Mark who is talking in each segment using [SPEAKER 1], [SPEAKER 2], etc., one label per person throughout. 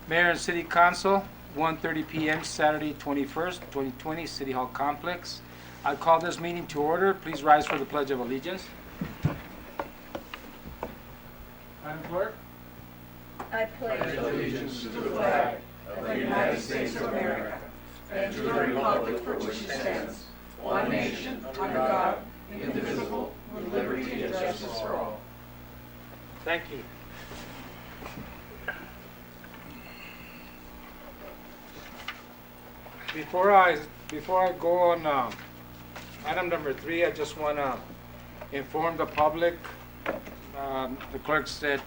[SPEAKER 1] Mayor and City Council, 1:30 p.m. Saturday, 21st, 2020, City Hall Complex. I call this meeting to order. Please rise for the Pledge of Allegiance. Madam Clerk.
[SPEAKER 2] I pledge allegiance to the flag of the United States of America and to the republic for which it stands, one nation, under God, indivisible, with liberty and justice for all.
[SPEAKER 1] Thank you. Before I go on item number 3, I just want to inform the public. The clerk said,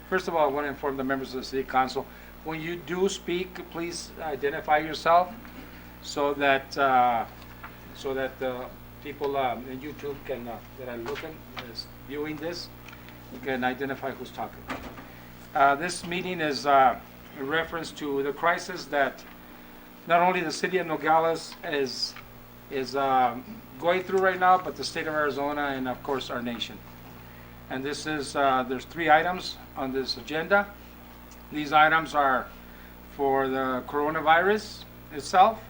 [SPEAKER 1] first of all, I want to inform the members of the City Council, when you do speak, please identify yourself so that the people in YouTube can that are looking, is viewing this, you can identify who's talking. This meeting is in reference to the crisis that not only the city of Nogales is going through right now, but the state of Arizona and of course our nation. And this is there's 3 items on this agenda. These items are for the coronavirus itself,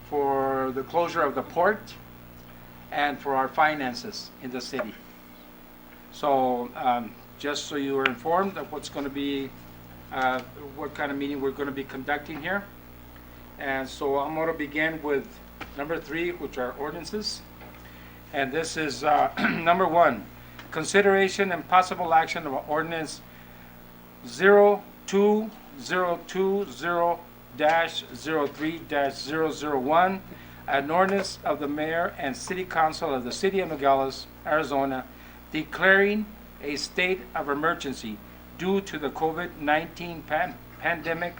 [SPEAKER 1] for the closure of the port, and for our finances in the city. So just so you are informed of what's going to be, what kind of meeting we're going to be conducting here. And so I'm going to begin with number 3, which are ordinances. And this is number 1, consideration and possible action of ordinance 02020-03-001, an ordinance of the mayor and city council of the city of Nogales, Arizona, declaring a state of emergency due to the COVID-19 pandemic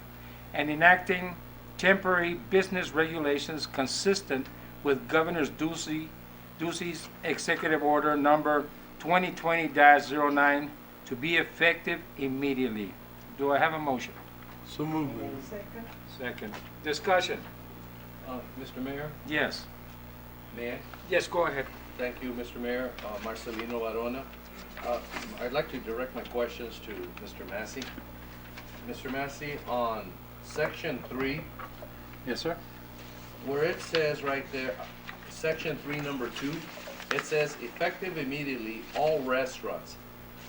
[SPEAKER 1] and enacting temporary business regulations consistent with Governor Ducey's executive order number 2020-09 to be effective immediately. Do I have a motion?
[SPEAKER 3] So moved.
[SPEAKER 1] Second. Discussion?
[SPEAKER 4] Mr. Mayor,
[SPEAKER 1] Yes.
[SPEAKER 4] may I?
[SPEAKER 1] Yes, go ahead.
[SPEAKER 4] Thank you, Mr. Mayor. Marcelino Varona. I'd like to direct my questions to Mr. Massey. Mr. Massey, on section 3,
[SPEAKER 1] Yes, sir.
[SPEAKER 4] where it says right there, section 3, number 2, it says effective immediately all restaurants.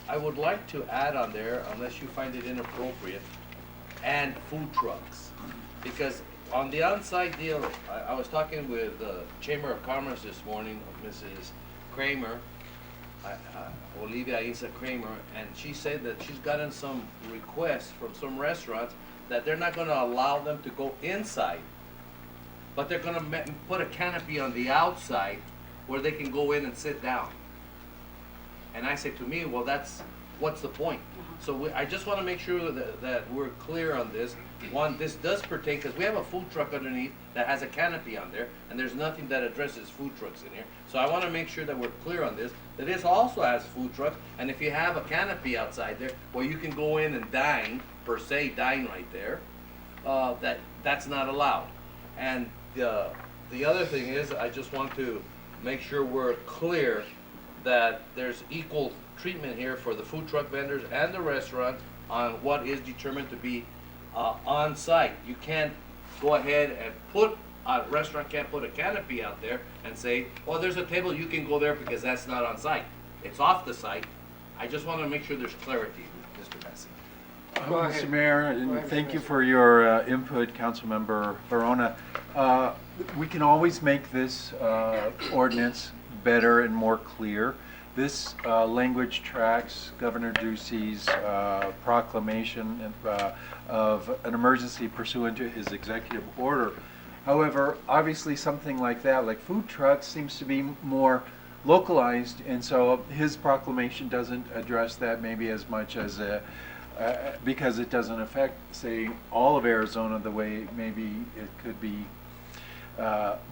[SPEAKER 4] I would like to add on there, unless you find it inappropriate, and food trucks. Because on the on-site deal, I was talking with the Chamber of Commerce this morning, Mrs. Kramer, Olivia Isa Kramer, and she said that she's gotten some requests from some restaurants that they're not gonna allow them to go inside, but they're gonna put a canopy on the outside where they can go in and sit down. And I said, to me, well, what's the point? So I just want to make sure that we're clear on this. One, this does pertain, because we have a food truck underneath that has a canopy on there, and there's nothing that addresses food trucks in here. So I want to make sure that we're clear on this, that this also has food trucks, and if you have a canopy outside there, where you can go in and dine, per se, dine right there, that's not allowed. And the other thing is, I just want to make sure we're clear that there's equal treatment here for the food truck vendors and the restaurants on what is determined to be on site. You can't go ahead and a restaurant can't put a canopy out there and say, well, there's a table, you can go there, because that's not on site. It's off the site. I just want to make sure there's clarity, Mr. Massey.
[SPEAKER 1] Go ahead.
[SPEAKER 3] Mr. Mayor, and thank you for your input, Councilmember Varona. We can always make this ordinance better and more clear. This language tracks Governor Ducey's proclamation of an emergency pursuant to his executive order. However, obviously something like that, like food trucks, seems to be more localized, and so his proclamation doesn't address that maybe as much as because it doesn't affect, say, all of Arizona the way maybe it could be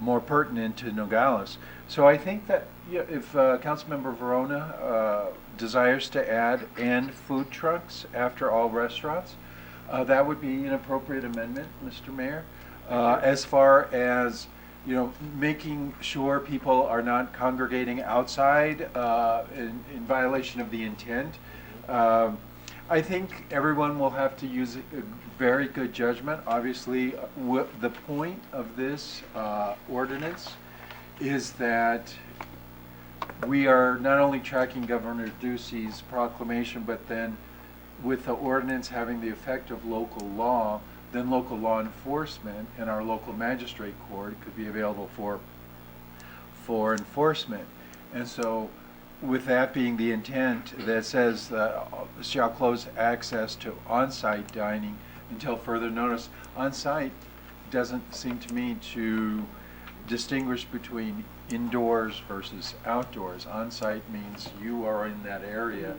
[SPEAKER 3] more pertinent to Nogales. So I think that if Councilmember Varona desires to add "and food trucks" after all restaurants, that would be an appropriate amendment, Mr. Mayor. As far as making sure people are not congregating outside in violation of the intent. I think everyone will have to use a very good judgment. Obviously, the point of this ordinance is that we are not only tracking Governor Ducey's proclamation, but then with the ordinance having the effect of local law, then local law enforcement and our local magistrate court could be available for enforcement. And so with that being the intent that says shall close access to on-site dining until further notice. On-site doesn't seem to me to distinguish between indoors versus outdoors. On-site means you are in that area,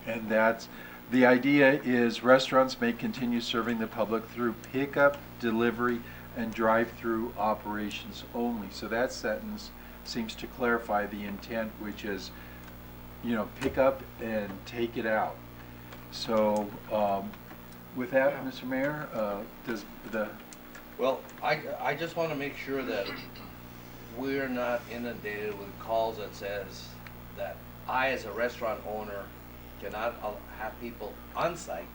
[SPEAKER 3] and that's the idea is restaurants may continue serving the public through pickup, delivery, and drive-through operations only. So that sentence seems to clarify the intent, which is, you know, pick up and take it out. So with that, Mr. Mayor, does the...
[SPEAKER 4] Well, I just want to make sure that we're not inundated with calls that says that I, as a restaurant owner, cannot have people on site,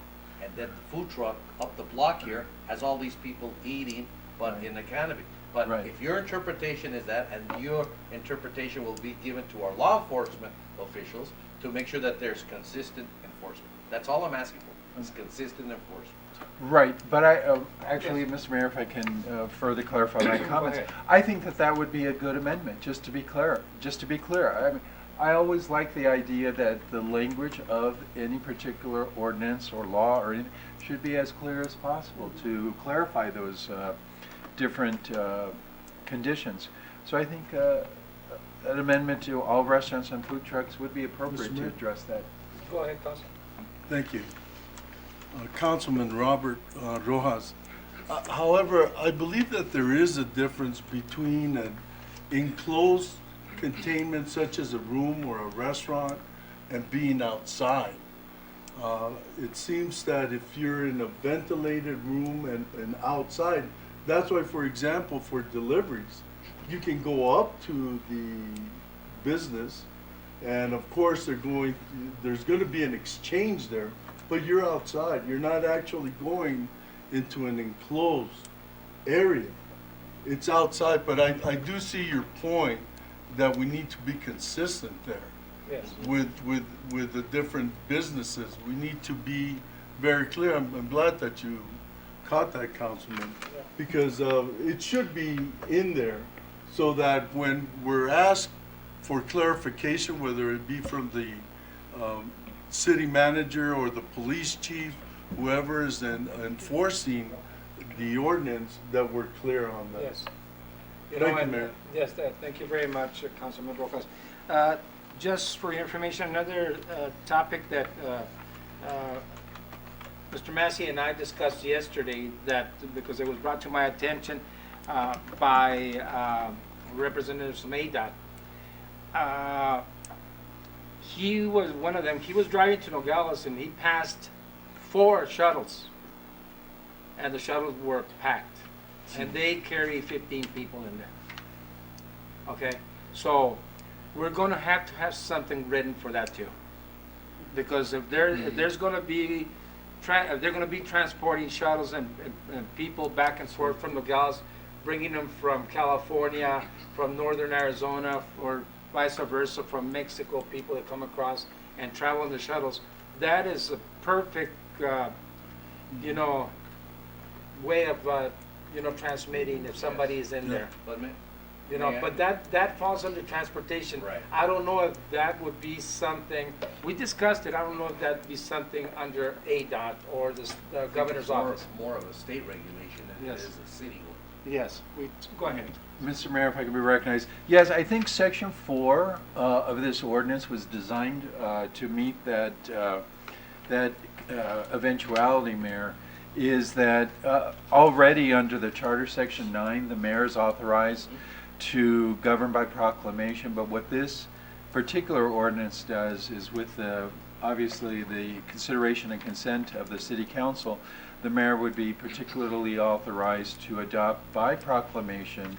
[SPEAKER 4] and then the food truck up the block here has all these people eating, but
[SPEAKER 3] Right.
[SPEAKER 4] in the canopy. But
[SPEAKER 3] Right.
[SPEAKER 4] if your interpretation is that, and your interpretation will be given to our law enforcement officials to make sure that there's consistent enforcement. That's all I'm asking for, is consistent enforcement.
[SPEAKER 3] Right, but I, actually, Mr. Mayor, if I can further clarify my comments,
[SPEAKER 1] ahead.
[SPEAKER 3] I think that that would be a good amendment, just to be clear. I mean, I always like the idea that the language of any particular ordinance or law or anything should be as clear as possible to clarify those different conditions. So I think an amendment to all restaurants and food trucks would be appropriate
[SPEAKER 5] Mr.
[SPEAKER 3] to
[SPEAKER 5] Mayor?
[SPEAKER 3] address that.
[SPEAKER 1] Go ahead, Council.
[SPEAKER 5] Thank you. Councilman Robert Rojas. However, I believe that there is a difference between an enclosed containment such as a room or a restaurant and being outside. It seems that if you're in a ventilated room and outside, that's why, for example, for deliveries, you can go up to the business, and of course there's going to be an exchange there, but you're outside. You're not actually going into an enclosed area. It's outside, but I do see your point that we need to be consistent there
[SPEAKER 1] Yes.
[SPEAKER 5] with the different businesses. We need to be very clear. I'm glad that you caught that, Councilman, because it should be in there so that when we're asked for clarification, whether it be from the city manager or the police chief, whoever is enforcing the ordinance, that we're clear on that.
[SPEAKER 1] Yes.
[SPEAKER 5] Thank you,
[SPEAKER 1] and,
[SPEAKER 5] Mayor.
[SPEAKER 1] Yes, thank you very much, Councilman Rojas. Just for your information, another topic that Mr. Massey and I discussed yesterday, that because it was brought to my attention by Representative Sumeda. He was one of them. He was driving to Nogales and he passed 4 shuttles, and the shuttles were packed, and they carry 15 people in there. Okay, so we're going to have something written for that too, because if there's going to be if they're going to be transporting shuttles and people back and forth from Nogales, bringing them from California, from northern Arizona, or vice versa, from Mexico, people that come across and travel in the shuttles, that is a perfect, you know, way of, you know, transmitting if somebody is in there.
[SPEAKER 4] But
[SPEAKER 1] You know,
[SPEAKER 4] May I?
[SPEAKER 1] but that falls under transportation.
[SPEAKER 4] Right.
[SPEAKER 1] I don't know if that would be something, we discussed it, I don't know if that'd be something under ADOT or the governor's
[SPEAKER 4] it's more-
[SPEAKER 1] office.
[SPEAKER 4] More of a state regulation than it
[SPEAKER 1] Yes.
[SPEAKER 4] is a city one.
[SPEAKER 1] Yes, go ahead.
[SPEAKER 3] Mr. Mayor, if I could be recognized. Yes, I think Section 4 of this ordinance was designed to meet that eventuality, Mayor, is that already under the Charter Section 9, the mayor is authorized to govern by proclamation, but what this particular ordinance does is with obviously the consideration and consent of the city council, the mayor would be particularly authorized to adopt by proclamation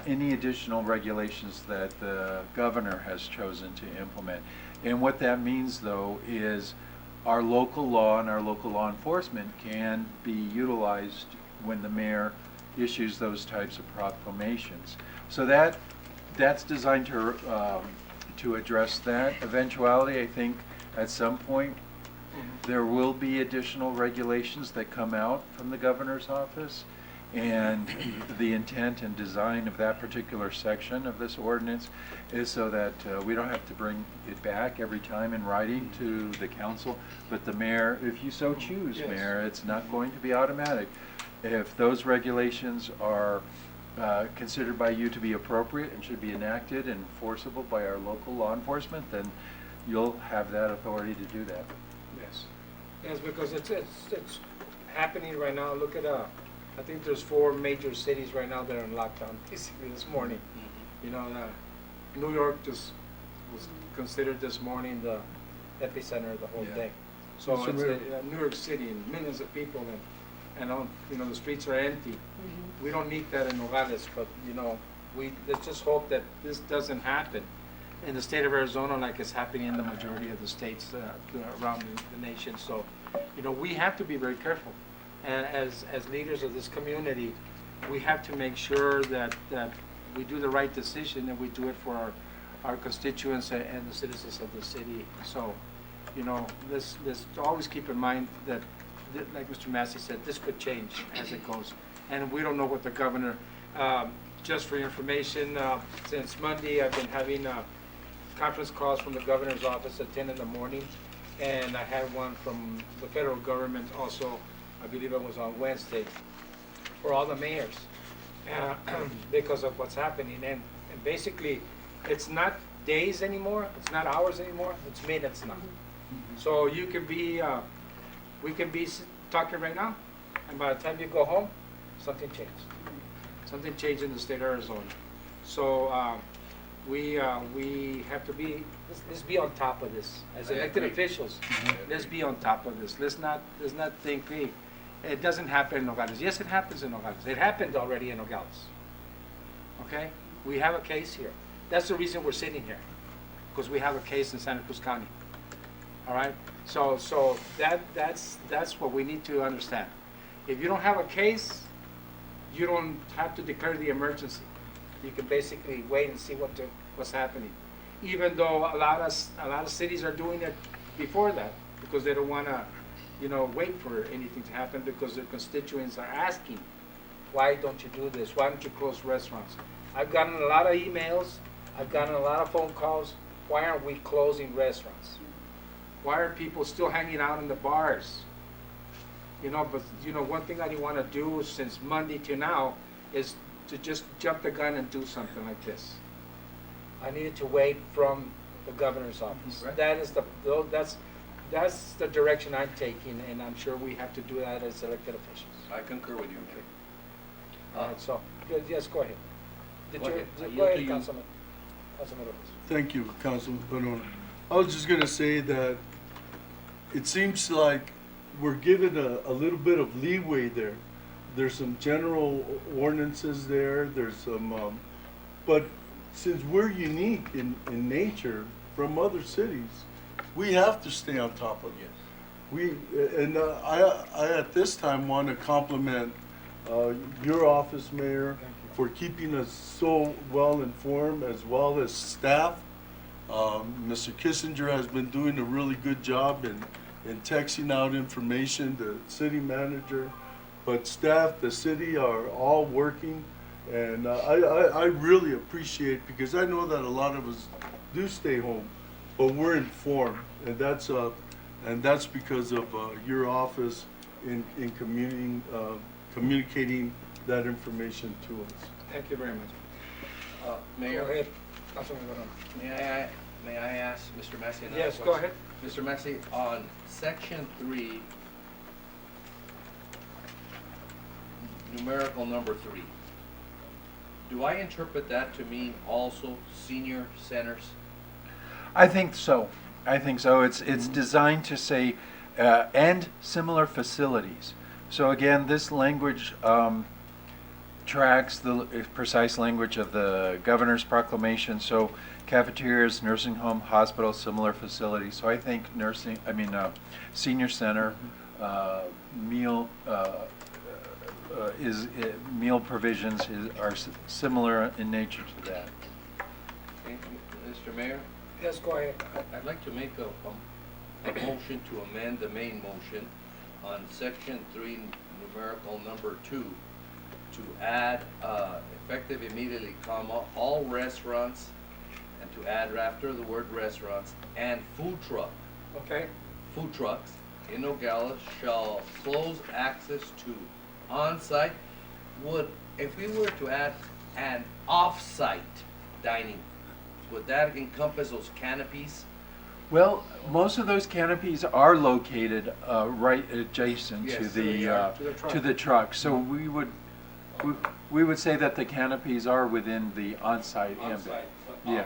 [SPEAKER 3] any additional regulations that the governor has chosen to implement. And what that means, though, is our local law and our local law enforcement can be utilized when the mayor issues those types of proclamations. So that's designed to address that eventuality. I think at some point there will be additional regulations that come out from the governor's office, and the intent and design of that particular section of this ordinance is so that we don't have to bring it back every time in writing to the council, but the mayor, if you so choose,
[SPEAKER 1] Yes.
[SPEAKER 3] Mayor, it's not going to be automatic. If those regulations are considered by you to be appropriate and should be enacted and enforceable by our local law enforcement, then you'll have that authority to do that.
[SPEAKER 1] Yes. Yes, because it's happening right now. Look at, I think there's 4 major cities right now that are in lockdown, basically this morning. You know, New York just was considered this morning the epicenter of the whole
[SPEAKER 3] Yeah.
[SPEAKER 1] thing. So
[SPEAKER 5] Mr.
[SPEAKER 1] it's
[SPEAKER 5] Mayor.
[SPEAKER 1] New York City and millions of people, and you know, the streets are empty. We don't need that in Nogales, but you know, let's just hope that this doesn't happen in the state of Arizona like it's happening in the majority of the states around the nation. So, you know, we have to be very careful. And as leaders of this community, we have to make sure that we do the right decision and we do it for our constituents and the citizens of the city. So, you know, let's always keep in mind that, like Mr. Massey said, this could change as it goes. And we don't know what the governor, just for your information, since Monday, I've been having conference calls from the governor's office at 10 in the morning. And I had one from the federal government also, I believe it was on Wednesday, for all the mayors, because of what's happening. And basically, it's not days anymore, it's not hours anymore, it's minutes now. So you can be, we can be talking right now, and by the time you go home, something changed. Something changed in the state of Arizona. So we have to be, let's be on top of this. As
[SPEAKER 4] I
[SPEAKER 1] elected
[SPEAKER 4] agree.
[SPEAKER 1] officials, let's be on top of this. Let's not think, hey, it doesn't happen in Nogales. Yes, it happens in Nogales. It happened already in Nogales. Okay? We have a case here. That's the reason we're sitting here, because we have a case in Santa Cruz County. All right? So that's what we need to understand. If you don't have a case, you don't have to declare the emergency. You can basically wait and see what's happening. Even though a lot of cities are doing it before that, because they don't want to, you know, wait for anything to happen, because their constituents are asking, why don't you do this? Why don't you close restaurants? I've gotten a lot of emails. I've gotten a lot of phone calls. Why aren't we closing restaurants? Why are people still hanging out in the bars? You know, but you know, one thing I didn't want to do since Monday to now is to just jump the gun and do something like this. I needed to wait from the governor's office.
[SPEAKER 4] Right.
[SPEAKER 1] That's the direction I'm taking, and I'm sure we have to do that as elected officials.
[SPEAKER 4] I concur with you.
[SPEAKER 1] All right, so yes, go ahead.
[SPEAKER 4] Go ahead. I yield
[SPEAKER 1] Go
[SPEAKER 4] to
[SPEAKER 1] ahead,
[SPEAKER 4] you.
[SPEAKER 1] Councilman Lopez.
[SPEAKER 5] Thank you, Councilman Barona. I was just gonna say that it seems like we're given a little bit of leeway there. There's some general ordinances there, there's some, but since we're unique in nature from other cities, we have to stay on top of it. I at this time want to compliment your office, Mayor, for keeping us so well informed, as well as staff. Mr. Kissinger has been doing a really good job in texting out information, the city manager, but staff, the city are all working, and I really appreciate, because I know that a lot of us do stay home, but we're informed, and that's because of your office in communicating that information to us.
[SPEAKER 1] Thank you very much.
[SPEAKER 4] Mayor,
[SPEAKER 1] Go ahead, Councilman Barona.
[SPEAKER 4] may I ask Mr. Massey another
[SPEAKER 1] Yes,
[SPEAKER 4] question?
[SPEAKER 1] go ahead.
[SPEAKER 4] Mr. Massey, on section 3, numerical number 3, do I interpret that to mean also senior centers?
[SPEAKER 3] I think so. It's designed to say, and similar facilities. So again, this language tracks the precise language of the governor's proclamation. So cafeterias, nursing home, hospitals, similar facilities. So I think senior center, meal meal provisions are similar in nature to that.
[SPEAKER 4] Okay, Mr. Mayor,
[SPEAKER 1] Yes, go ahead.
[SPEAKER 4] I'd like to make a motion to amend the main motion on section 3, numerical number 2, to add, effective immediately, comma, all restaurants, and to add after the word restaurants, and food trucks in Nogales shall close access to on-site. If we were to add an off-site dining, would that encompass those canopies?
[SPEAKER 3] Well, most of those canopies are located right adjacent to
[SPEAKER 4] Yes,
[SPEAKER 3] the truck. So we would say that the canopies are within the on-site ambit.
[SPEAKER 6] On-site,
[SPEAKER 3] Yeah.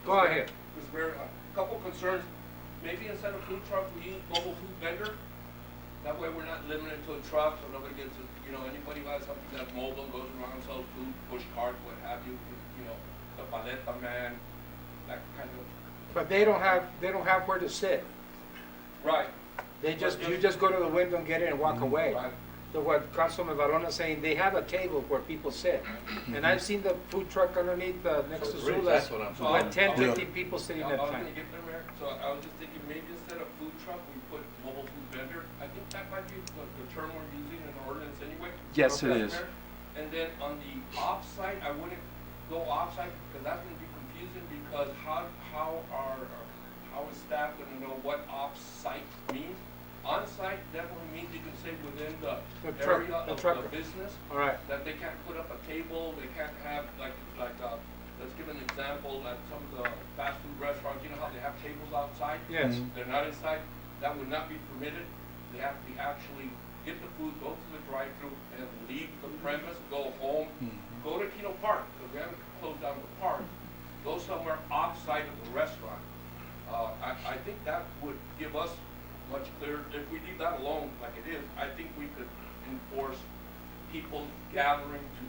[SPEAKER 1] Go ahead.
[SPEAKER 6] Mr. Mayor, a couple concerns. Maybe instead of food truck, we use mobile food vendor. That way we're not limited to a truck, so nobody gets, anybody who has something that's mobile, goes around, sells food, push carts, what have you, the paleta man, that kind of.
[SPEAKER 1] But they don't have where to sit.
[SPEAKER 6] Right.
[SPEAKER 1] You just go to the window and get in and walk away.
[SPEAKER 6] Right.
[SPEAKER 1] So what Councilman Varona's saying, they have a table where people sit. And I've seen the food truck underneath, next to
[SPEAKER 4] So, Rich,
[SPEAKER 1] Zula's,
[SPEAKER 4] that's what I'm
[SPEAKER 1] with
[SPEAKER 4] talking
[SPEAKER 1] 10,
[SPEAKER 6] about.
[SPEAKER 1] 15 people sitting
[SPEAKER 6] I
[SPEAKER 1] at a
[SPEAKER 6] was
[SPEAKER 1] time.
[SPEAKER 6] gonna get there, Mayor, so I was just thinking, maybe instead of food truck, we put mobile food vendor. I think that might be the term we're using in the ordinance anyway.
[SPEAKER 3] Yes, it
[SPEAKER 6] Okay,
[SPEAKER 3] is.
[SPEAKER 6] Mayor? And then on the off-site, I wouldn't go off-site, because that's gonna be confusing, because how is staff gonna know what off-site means? On-site definitely means you can say within the
[SPEAKER 1] truck,
[SPEAKER 6] area
[SPEAKER 1] the
[SPEAKER 6] of
[SPEAKER 1] trucker.
[SPEAKER 6] the business,
[SPEAKER 1] All right.
[SPEAKER 6] that they can't put up a table, they can't have, let's give an example, at some of the fast food restaurants, you know how they have tables outside?
[SPEAKER 1] Yes.
[SPEAKER 6] They're not inside, that would not be permitted. They have to be actually get the food, go to the drive-through, and leave the premise, go home, go to Keno Park, because we haven't closed down the park, go somewhere off-site of the restaurant. I think that would give us much clearer, if we leave that alone like it is, I think we could enforce people gathering to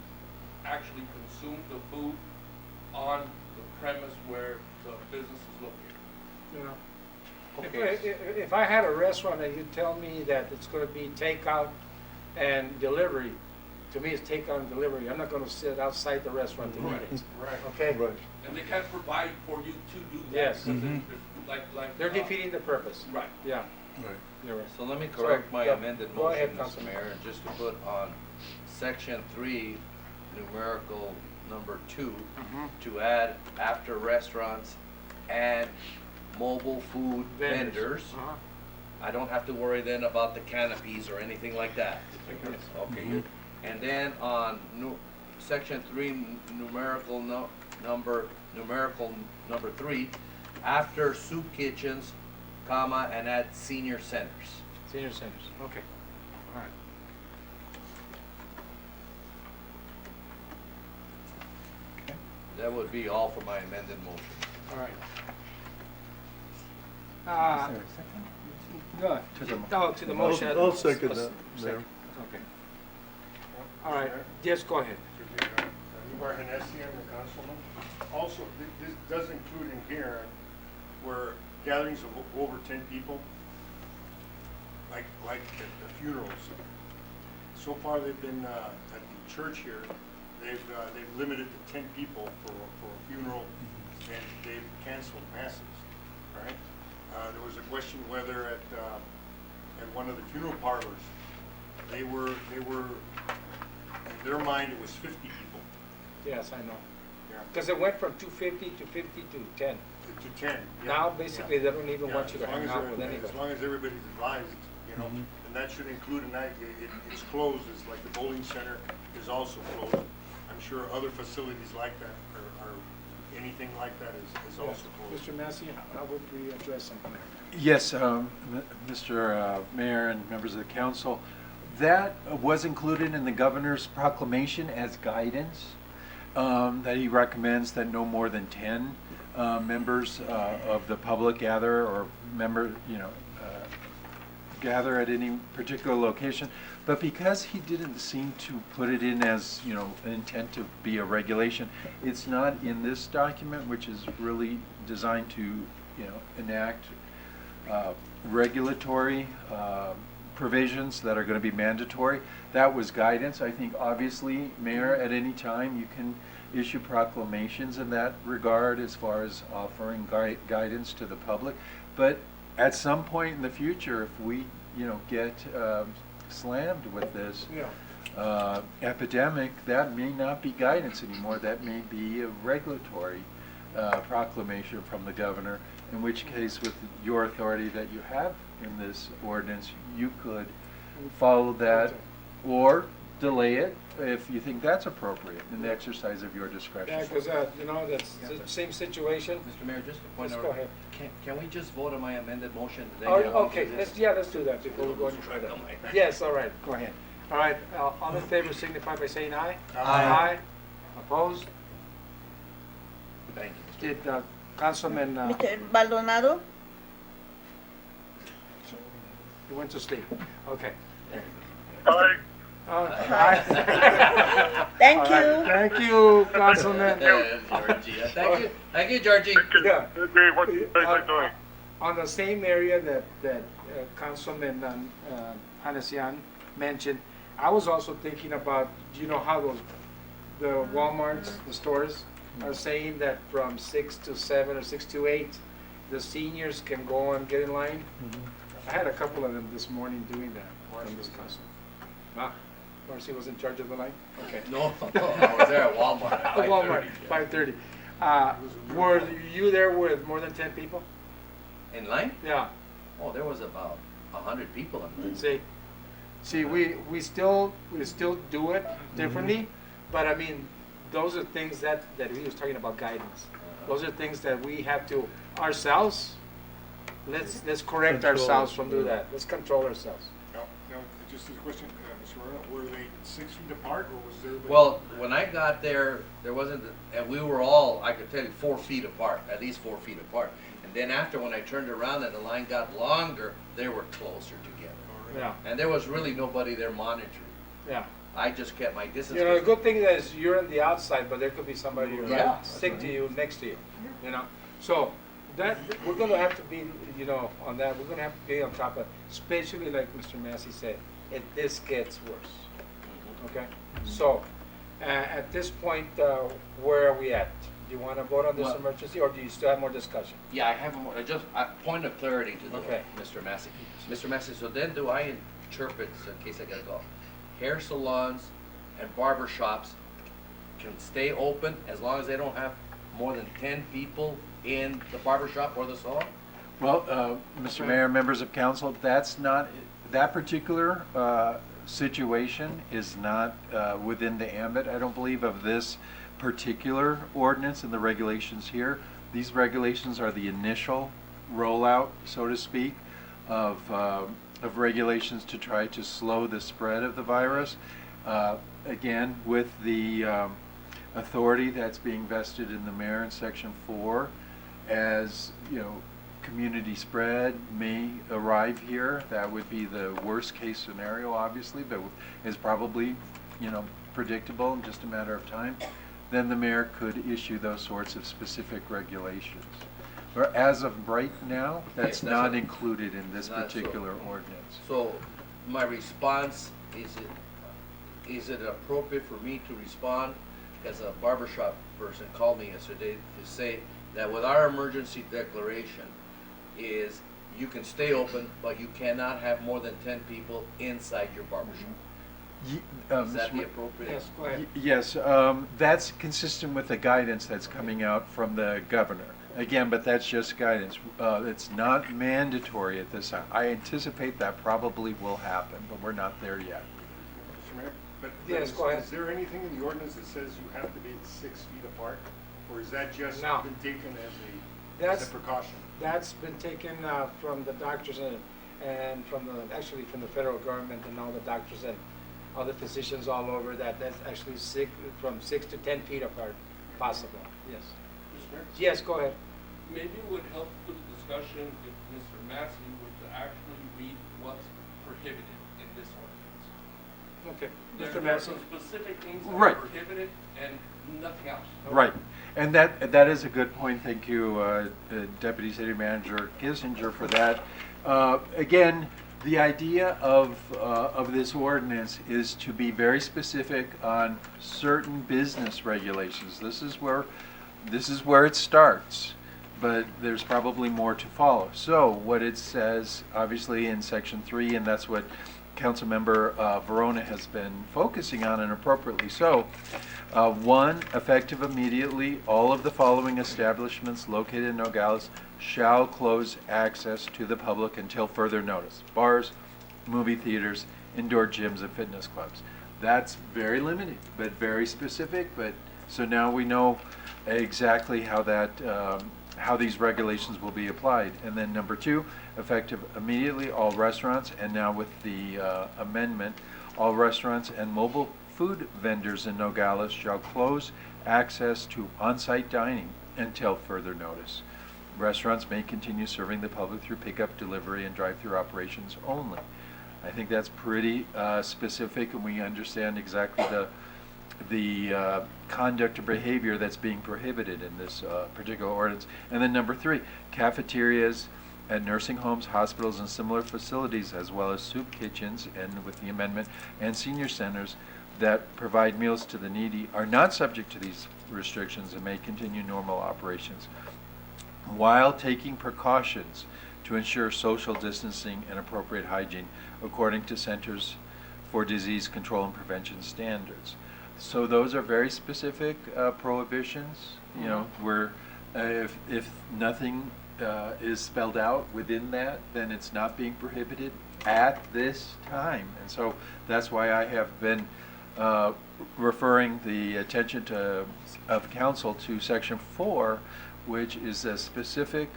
[SPEAKER 6] actually consume the food on the premise where the business is located.
[SPEAKER 1] Yeah. If I had a restaurant and you tell me that it's gonna be takeout and delivery, to me it's takeout and delivery. I'm not gonna sit outside the restaurant to eat it.
[SPEAKER 6] Right.
[SPEAKER 1] Okay?
[SPEAKER 5] Right.
[SPEAKER 6] And they can't provide for you to do that.
[SPEAKER 1] Yes.
[SPEAKER 6] because like.
[SPEAKER 1] They're defeating the purpose.
[SPEAKER 6] Right.
[SPEAKER 1] Yeah,
[SPEAKER 5] Right.
[SPEAKER 1] you're right.
[SPEAKER 4] So let me correct my
[SPEAKER 1] yeah,
[SPEAKER 4] amended
[SPEAKER 1] go ahead,
[SPEAKER 4] motion, Mr.
[SPEAKER 1] Councilman.
[SPEAKER 4] Mayor, and just to put on section 3, numerical number 2, to add after restaurants and mobile food vendors.
[SPEAKER 1] Uh-huh.
[SPEAKER 4] I don't have to worry then about the canopies or anything like that. Okay, good. And then on section 3, numerical number 3, after soup kitchens, comma, and add senior centers.
[SPEAKER 1] Senior centers, okay. All right.
[SPEAKER 4] That would be all for my amended motion.
[SPEAKER 1] All right.
[SPEAKER 3] Is there a second?
[SPEAKER 1] Go ahead. To the motion.
[SPEAKER 5] I'll second that, Mayor.
[SPEAKER 1] Okay. All right, yes, go ahead.
[SPEAKER 7] Ibar Hennessy, I'm the councilman. Also, this does include in here where gatherings of over 10 people, like the funerals. So far, they've been, at the church here, they've limited to 10 people for a funeral, and they've canceled masses, right? There was a question whether at one of the funeral parlors, they were, in their mind, it was 50 people.
[SPEAKER 1] Yes, I know.
[SPEAKER 7] Yeah.
[SPEAKER 1] Because it went from 250 to 50 to 10.
[SPEAKER 7] To 10. yeah.
[SPEAKER 1] Now, basically,
[SPEAKER 7] Yeah.
[SPEAKER 1] they don't even
[SPEAKER 7] Yeah,
[SPEAKER 1] want you to
[SPEAKER 7] as long
[SPEAKER 1] hang
[SPEAKER 7] as
[SPEAKER 1] out
[SPEAKER 7] they're-
[SPEAKER 1] with anybody.
[SPEAKER 7] As long as everybody's advised, and that should include a night, it's closed, it's like the bowling center is also closed. I'm sure other facilities like that, or anything like that is also closed.
[SPEAKER 1] Mr. Massey, how would we address something?
[SPEAKER 3] Yes, Mr. Mayor and members of the council, that was included in the governor's proclamation as guidance, that he recommends that no more than 10 members of the public gather or gather at any particular location. But because he didn't seem to put it in as, you know, an intent to be a regulation, it's not in this document, which is really designed to, you know, enact regulatory provisions that are going to be mandatory. That was guidance. I think obviously, Mayor, at any time you can issue proclamations in that regard as far as offering guidance to the public. But at some point in the future, if we, you know, get slammed with this epidemic, that may not be guidance anymore. That may be a regulatory proclamation from the governor, in which case, with your authority that you have in this ordinance, you could follow that or delay it if you think that's appropriate in the exercise of your discretion.
[SPEAKER 1] Yeah, because, you know, that's the same situation.
[SPEAKER 4] Mr. Mayor, just a point
[SPEAKER 1] Yes,
[SPEAKER 4] of
[SPEAKER 1] go
[SPEAKER 4] order.
[SPEAKER 1] ahead.
[SPEAKER 4] Can we just vote on my amended motion today?
[SPEAKER 1] Oh, okay, let's do that before we go any further. Yes, all right, go ahead. All right, all in favor signify by saying aye.
[SPEAKER 4] Aye.
[SPEAKER 1] Opposed?
[SPEAKER 4] Thank you.
[SPEAKER 1] Did Councilman,
[SPEAKER 2] Mr. Baldonado?
[SPEAKER 1] he went to sleep, okay.
[SPEAKER 7] Aye.
[SPEAKER 1] Aye.
[SPEAKER 2] Thank
[SPEAKER 1] All right,
[SPEAKER 2] you.
[SPEAKER 1] thank you, Councilman.
[SPEAKER 4] Georgie. Thank you. Thank you, Georgie.
[SPEAKER 1] Yeah.
[SPEAKER 7] Okay, what are you guys doing?
[SPEAKER 1] On the same area that Councilman Hanesian mentioned, I was also thinking about, you know how the Walmarts, the stores, are saying that from 6 to 7 or 6 to 8, the seniors can go and get in line? I had a couple of them this morning doing that from this council. Ah, Marcy was in charge of the line? Okay.
[SPEAKER 4] No, I was there at Walmart at
[SPEAKER 1] At Walmart,
[SPEAKER 4] 5:30.
[SPEAKER 1] 5:30. Were you there with more than 10 people?
[SPEAKER 4] In line?
[SPEAKER 1] Yeah.
[SPEAKER 4] Oh, there was about 100 people in line.
[SPEAKER 1] See, we still do it differently, but I mean, those are things that he was talking about guidance. Those are things that we have to ourselves. Let's correct
[SPEAKER 5] Control.
[SPEAKER 1] ourselves from doing that. Let's control ourselves.
[SPEAKER 7] No, just a question, Mr. Moreno, were they 6 feet apart or was there?
[SPEAKER 4] Well, when I got there, there wasn't, and we were all, I could tell you, 4 feet apart, at least 4 feet apart. And then after, when I turned around and the line got longer, they were closer together.
[SPEAKER 1] Yeah,
[SPEAKER 4] And there was really nobody there monitoring.
[SPEAKER 1] yeah.
[SPEAKER 4] I just kept my distance.
[SPEAKER 1] You know, the good thing is you're on the outside, but there could be somebody
[SPEAKER 4] Yeah.
[SPEAKER 1] right sick to you, next to you, you know? So that, we're gonna have to be, you know, on that, we're gonna have to be on top of, especially like Mr. Massey said, if this gets worse, okay? So, at this point, where are we at? Do you wanna vote on this
[SPEAKER 4] Well-
[SPEAKER 1] emergency, or do you still have more discussion?
[SPEAKER 4] Yeah, I have more, just a point of clarity to the,
[SPEAKER 1] Okay.
[SPEAKER 4] Mr. Massey. Mr. Massey, so then do I interpret, in case I gotta go, hair salons and barber shops can stay open as long as they don't have more than 10 people in the barber shop or the salon?
[SPEAKER 3] Well, Mr. Mayor, members of council, that's not, that particular situation is not within the ambit, I don't believe, of this particular ordinance and the regulations here. These regulations are the initial rollout, so to speak, of regulations to try to slow the spread of the virus. Again, with the authority that's being vested in the mayor in section 4, as you know, community spread may arrive here. That would be the worst case scenario, obviously, but is probably, you know, predictable in just a matter of time. Then the mayor could issue those sorts of specific regulations. But as of right now, that's
[SPEAKER 4] that's
[SPEAKER 3] not
[SPEAKER 4] a-
[SPEAKER 3] included in this
[SPEAKER 4] not so.
[SPEAKER 3] particular ordinance.
[SPEAKER 4] So my response, is it appropriate for me to respond as a barbershop person called me yesterday to say that with our emergency declaration is you can stay open, but you cannot have more than 10 people inside your barbershop? Is that the appropriate?
[SPEAKER 1] Yes, go ahead.
[SPEAKER 3] Yes, that's consistent with the guidance that's coming out from the governor. Again, but that's just guidance. It's not mandatory at this time. I anticipate that probably will happen, but we're not there yet.
[SPEAKER 7] Mr. Mayor, but
[SPEAKER 1] Yes, go ahead.
[SPEAKER 7] is there anything in the ordinance that says you have to be 6 feet apart? Or is that just
[SPEAKER 1] No.
[SPEAKER 7] been taken as
[SPEAKER 1] That's-
[SPEAKER 7] a precaution?
[SPEAKER 1] That's been taken from the doctors and from the, actually from the federal government and all the doctors and all the physicians all over, that's actually from 6 to 10 feet apart possible, yes.
[SPEAKER 6] Mr. Mayor?
[SPEAKER 1] Yes, go ahead.
[SPEAKER 6] Maybe it would help with the discussion if Mr. Massey were to actually read what's prohibited in this ordinance.
[SPEAKER 1] Okay.
[SPEAKER 6] There
[SPEAKER 1] Mr.
[SPEAKER 6] are
[SPEAKER 1] Massey?
[SPEAKER 6] some specific things that
[SPEAKER 3] Right.
[SPEAKER 6] are prohibited and nothing else.
[SPEAKER 3] Right, and that is a good point. Thank you, Deputy City Manager Kissinger, for that. Again, the idea of this ordinance is to be very specific on certain business regulations. This is where it starts, but there's probably more to follow. So what it says, obviously in Section 3, and that's what Councilmember Verona has been focusing on, and appropriately so. 1, effective immediately, all of the following establishments located in Nogales shall close access to the public until further notice. Bars, movie theaters, indoor gyms, and fitness clubs. That's very limited, but very specific. But so now we know exactly how that how these regulations will be applied. And then number 2, effective immediately, all restaurants, and now with the amendment, all restaurants and mobile food vendors in Nogales shall close access to on-site dining until further notice. Restaurants may continue serving the public through pickup, delivery, and drive-through operations only. I think that's pretty specific, and we understand exactly the conduct or behavior that's being prohibited in this particular ordinance. And then number 3, cafeterias at nursing homes, hospitals, and similar facilities, as well as soup kitchens, and with the amendment, and senior centers that provide meals to the needy are not subject to these restrictions and may continue normal operations while taking precautions to ensure social distancing and appropriate hygiene according to Centers for Disease Control and Prevention standards. So those are very specific prohibitions, you know, where if nothing is spelled out within that, then it's not being prohibited at this time. And so that's why I have been referring the attention of council to Section 4, which is a specific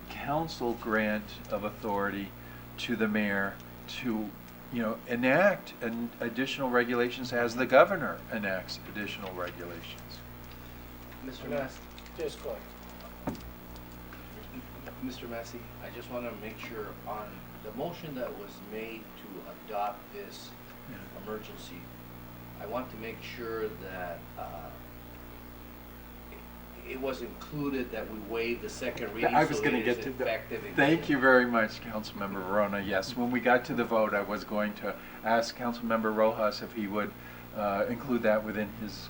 [SPEAKER 3] council grant of authority to the mayor to, you know, enact additional regulations as the governor enacts additional regulations.
[SPEAKER 4] Mr. Massey,
[SPEAKER 1] Just go ahead.
[SPEAKER 4] Mr. Massey, I just want to make sure on the motion that was made to adopt this emergency, I want to make sure that it was included that we waive the second reading
[SPEAKER 3] I was
[SPEAKER 4] so
[SPEAKER 3] going to
[SPEAKER 4] it
[SPEAKER 3] get
[SPEAKER 4] is
[SPEAKER 3] to that.
[SPEAKER 4] effective
[SPEAKER 3] Thank
[SPEAKER 4] immediately.
[SPEAKER 3] you very much, Councilmember Verona. Yes, when we got to the vote, I was going to ask Councilmember Rojas if he would include that within his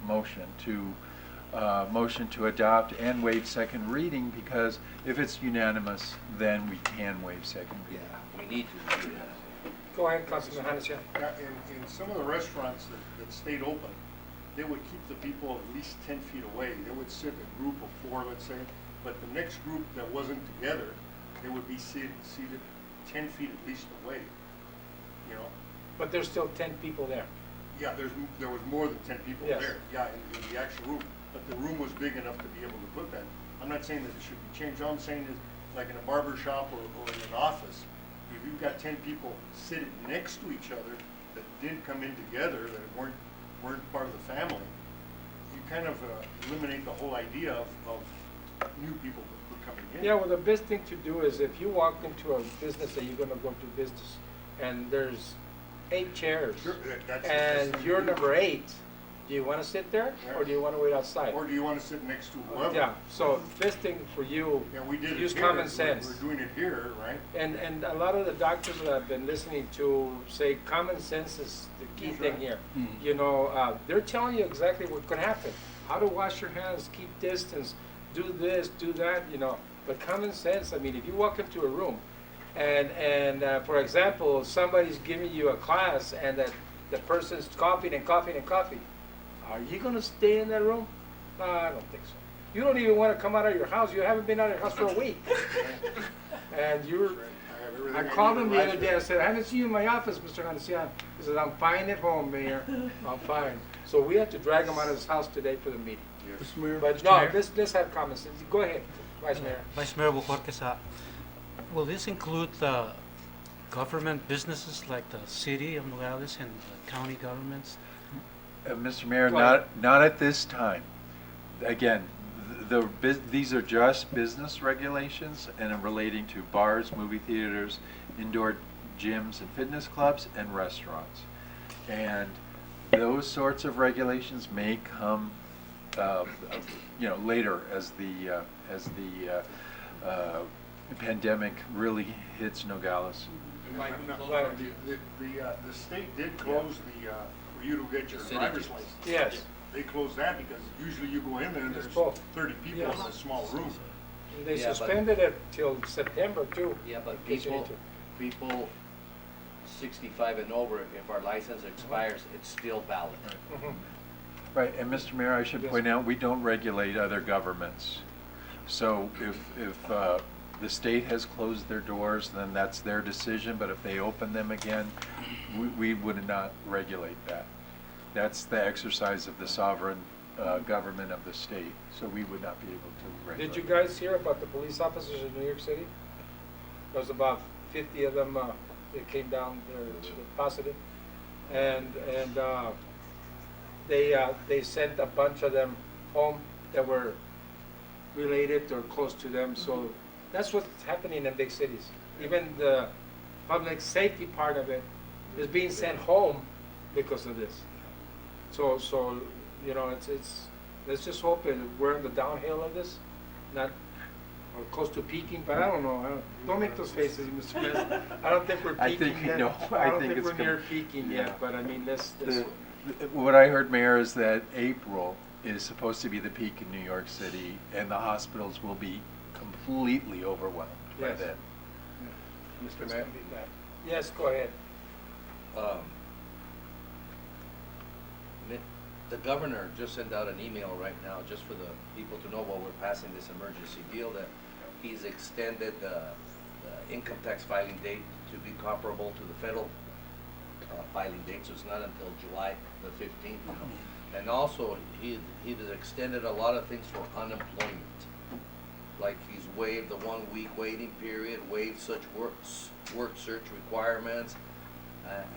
[SPEAKER 3] motion to adopt and waive second reading, because if it's unanimous, then we can waive second reading.
[SPEAKER 4] Yeah, we need to do that.
[SPEAKER 1] Go ahead, Councilman Hanasia.
[SPEAKER 7] Yeah, in some of the restaurants that stayed open, they would keep the people at least 10 feet away. They would sit in a group of 4, let's say, but the next group that wasn't together, they would be seated 10 feet at least away, you know?
[SPEAKER 1] But there's still 10 people there.
[SPEAKER 7] Yeah, there was more than 10 people
[SPEAKER 1] Yes.
[SPEAKER 7] there, yeah, in the actual room, but the room was big enough to be able to put that. I'm not saying that it should be changed. All I'm saying is, like in a barber shop or in an office, if you've got 10 people sitting next to each other that didn't come in together, that weren't part of the family, you kind of eliminate the whole idea of new people who are coming in.
[SPEAKER 1] Yeah, well, the best thing to do is if you walk into a business that you're gonna go to business, and there's 8 chairs,
[SPEAKER 7] Sure, that's-
[SPEAKER 1] and you're number 8, do you wanna sit there, or do you wanna wait outside?
[SPEAKER 7] Or do you want to sit next to whoever?
[SPEAKER 1] Yeah, so best thing for you,
[SPEAKER 7] Yeah, we did it
[SPEAKER 1] use
[SPEAKER 7] here.
[SPEAKER 1] common sense.
[SPEAKER 7] We're doing it here, right?
[SPEAKER 1] And a lot of the doctors that I've been listening to say common sense is the key
[SPEAKER 7] That's
[SPEAKER 1] thing
[SPEAKER 7] right.
[SPEAKER 1] here. You know, they're telling you exactly what could happen. How to wash your hands, keep distance, do this, do that, you know. But common sense, I mean, if you walk into a room and for example, somebody's giving you a class and that the person's coughing and coughing and coughing, are you gonna stay in that room? I don't think so. You don't even wanna come out of your house. You haven't been out of your house for a week. And you're,
[SPEAKER 7] Right. I have everything
[SPEAKER 1] I
[SPEAKER 7] need
[SPEAKER 1] called
[SPEAKER 7] in
[SPEAKER 1] him the other
[SPEAKER 7] life.
[SPEAKER 1] day, I said, I haven't seen you in my office, Mr. Anuncian. He said, I'm fine at home, Mayor, I'm fine. So we had to drag him out of his house today for the meeting.
[SPEAKER 7] Yes.
[SPEAKER 5] Mr. Mayor?
[SPEAKER 1] But no, let's have common sense. Go ahead, Vice Mayor.
[SPEAKER 8] Vice Mayor Bojorquez, will this include the government businesses like the city of Nogales and the county governments?
[SPEAKER 3] Mr. Mayor,
[SPEAKER 1] Go ahead.
[SPEAKER 3] not at this time. Again, these are just business regulations and are relating to bars, movie theaters, indoor gyms and fitness clubs and restaurants. And those sorts of regulations may come, later as the pandemic really hits Nogales.
[SPEAKER 7] Like, the state did close for you to get your
[SPEAKER 4] city
[SPEAKER 7] driver's
[SPEAKER 4] gyms.
[SPEAKER 7] license.
[SPEAKER 1] Yes.
[SPEAKER 7] They closed that because usually you go in there and
[SPEAKER 1] It's
[SPEAKER 7] there's
[SPEAKER 1] full.
[SPEAKER 7] 30 people in
[SPEAKER 1] Yes.
[SPEAKER 7] a small room.
[SPEAKER 1] They
[SPEAKER 4] Yeah, but-
[SPEAKER 1] suspended it till September too.
[SPEAKER 4] Yeah, but
[SPEAKER 1] in case you need
[SPEAKER 4] people 65 and over, if our license expires, it's still valid.
[SPEAKER 1] to. Mhm.
[SPEAKER 3] Right, and Mr. Mayor, I should
[SPEAKER 1] Yes.
[SPEAKER 3] point out, we don't regulate other governments. So if the state has closed their doors, then that's their decision, but if they open them again, we would not regulate that. That's the exercise of the sovereign government of the state, so we would not be able to regulate.
[SPEAKER 1] Did you guys hear about the police officers in New York City? There was about 50 of them that came down, they're positive. And they sent a bunch of them home that were related or close to them. So that's what's happening in big cities. Even the public safety part of it is being sent home because of this. So let's just hope that we're in the downhill of this, not or close to peaking. But I don't know. Don't make those faces, Mr. President. I don't think we're
[SPEAKER 3] I
[SPEAKER 1] peaking
[SPEAKER 3] think,
[SPEAKER 1] yet.
[SPEAKER 3] no,
[SPEAKER 1] I
[SPEAKER 3] I
[SPEAKER 1] don't
[SPEAKER 3] think
[SPEAKER 1] think
[SPEAKER 3] it's
[SPEAKER 1] we're near
[SPEAKER 3] com-
[SPEAKER 1] peaking
[SPEAKER 3] yeah.
[SPEAKER 1] yet. But I mean, let's.
[SPEAKER 3] What I heard, Mayor, is that April is supposed to be the peak in New York City, and the hospitals will be completely overwhelmed by
[SPEAKER 1] Yes.
[SPEAKER 3] then.
[SPEAKER 4] Mr. Mayor?
[SPEAKER 1] Yes, go ahead.
[SPEAKER 4] The governor just sent out an email right now, just for the people to know while we're passing this emergency deal, that he's extended the income tax filing date to be comparable to the federal filing date, so it's not until July the 15th. And also, he has extended a lot of things for unemployment. Like he's waived the 1 week waiting period, waived such work search requirements,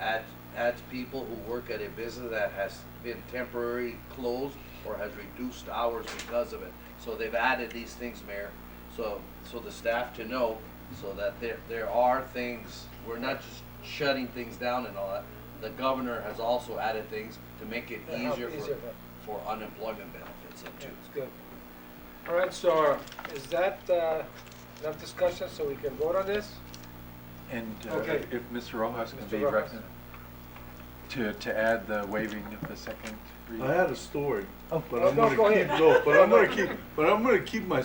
[SPEAKER 4] adds people who work at a business that has been temporarily closed or has reduced hours because of it. So they've added these things, Mayor, so the staff to know, so that there are things, we're not just shutting things down and all that. The governor has also added things to make it
[SPEAKER 1] To help
[SPEAKER 4] easier
[SPEAKER 1] easier
[SPEAKER 4] for unemployment benefits and too.
[SPEAKER 1] It's good. All right, so is that enough discussion so we can vote on this?
[SPEAKER 3] And
[SPEAKER 1] Okay.
[SPEAKER 3] if Mr. Rojas can
[SPEAKER 1] Mr.
[SPEAKER 3] be
[SPEAKER 1] Rojas.
[SPEAKER 3] recognized, to add the waiving of the second reading.
[SPEAKER 5] I had a story,
[SPEAKER 3] Oh.
[SPEAKER 5] but
[SPEAKER 1] Oh,
[SPEAKER 5] I'm
[SPEAKER 1] no,
[SPEAKER 5] gonna
[SPEAKER 1] go
[SPEAKER 5] keep,
[SPEAKER 1] ahead.
[SPEAKER 5] no, but I'm gonna keep my,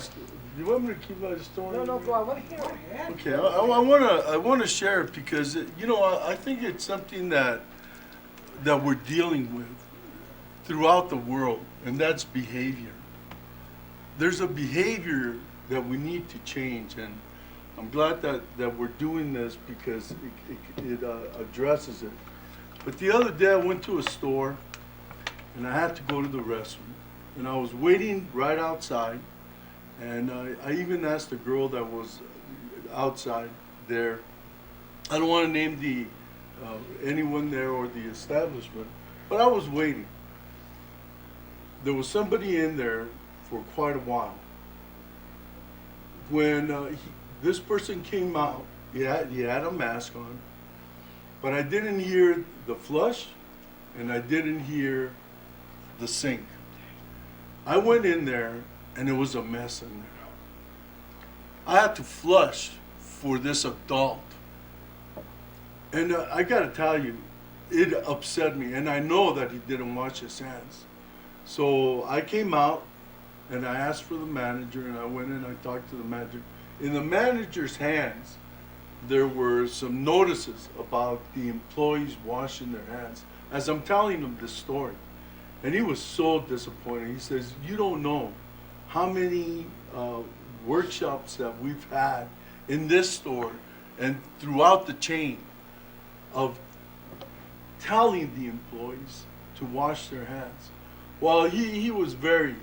[SPEAKER 5] you want me to keep my story?
[SPEAKER 1] No, go on, what do you hear?
[SPEAKER 5] Okay, I wanna share it because, I think it's something that we're dealing with throughout the world, and that's behavior. There's a behavior that we need to change, and I'm glad that we're doing this because it addresses it. But the other day I went to a store and I had to go to the restroom, and I was waiting right outside, and I even asked the girl that was outside there. I don't want to name the anyone there or the establishment, but I was waiting. There was somebody in there for quite a while. When this person came out, he had a mask on, but I didn't hear the flush, and I didn't hear the sink. I went in there, and it was a mess in there. I had to flush for this adult. And I gotta tell you, it upset me, and I know that he didn't wash his hands. So I came out, and I asked for the manager, and I went in and I talked to the manager. In the manager's hands, there were some notices about the employees washing their hands, as I'm telling him this story. And he was so disappointed. He says, you don't know how many workshops that we've had in this store and throughout the chain of telling the employees to wash their hands. Well, he was very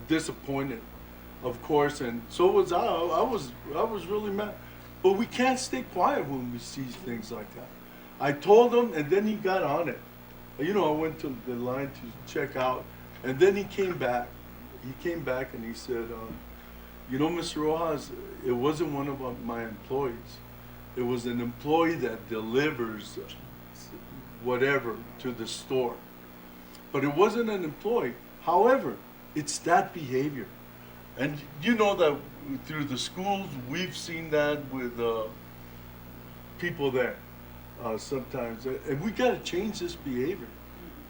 [SPEAKER 5] disappointed, of course, and so was I. I was really mad. But we can't stay quiet when we see things like that. I told him, and then he got on it. I went to the line to check out, and then he came back. He came back and he said, Mr. Rojas, it wasn't one of my employees. It was an employee that delivers whatever to the store. But it wasn't an employee. However, it's that behavior. And you know that through the schools, we've seen that with people there sometimes. And we got to change this behavior.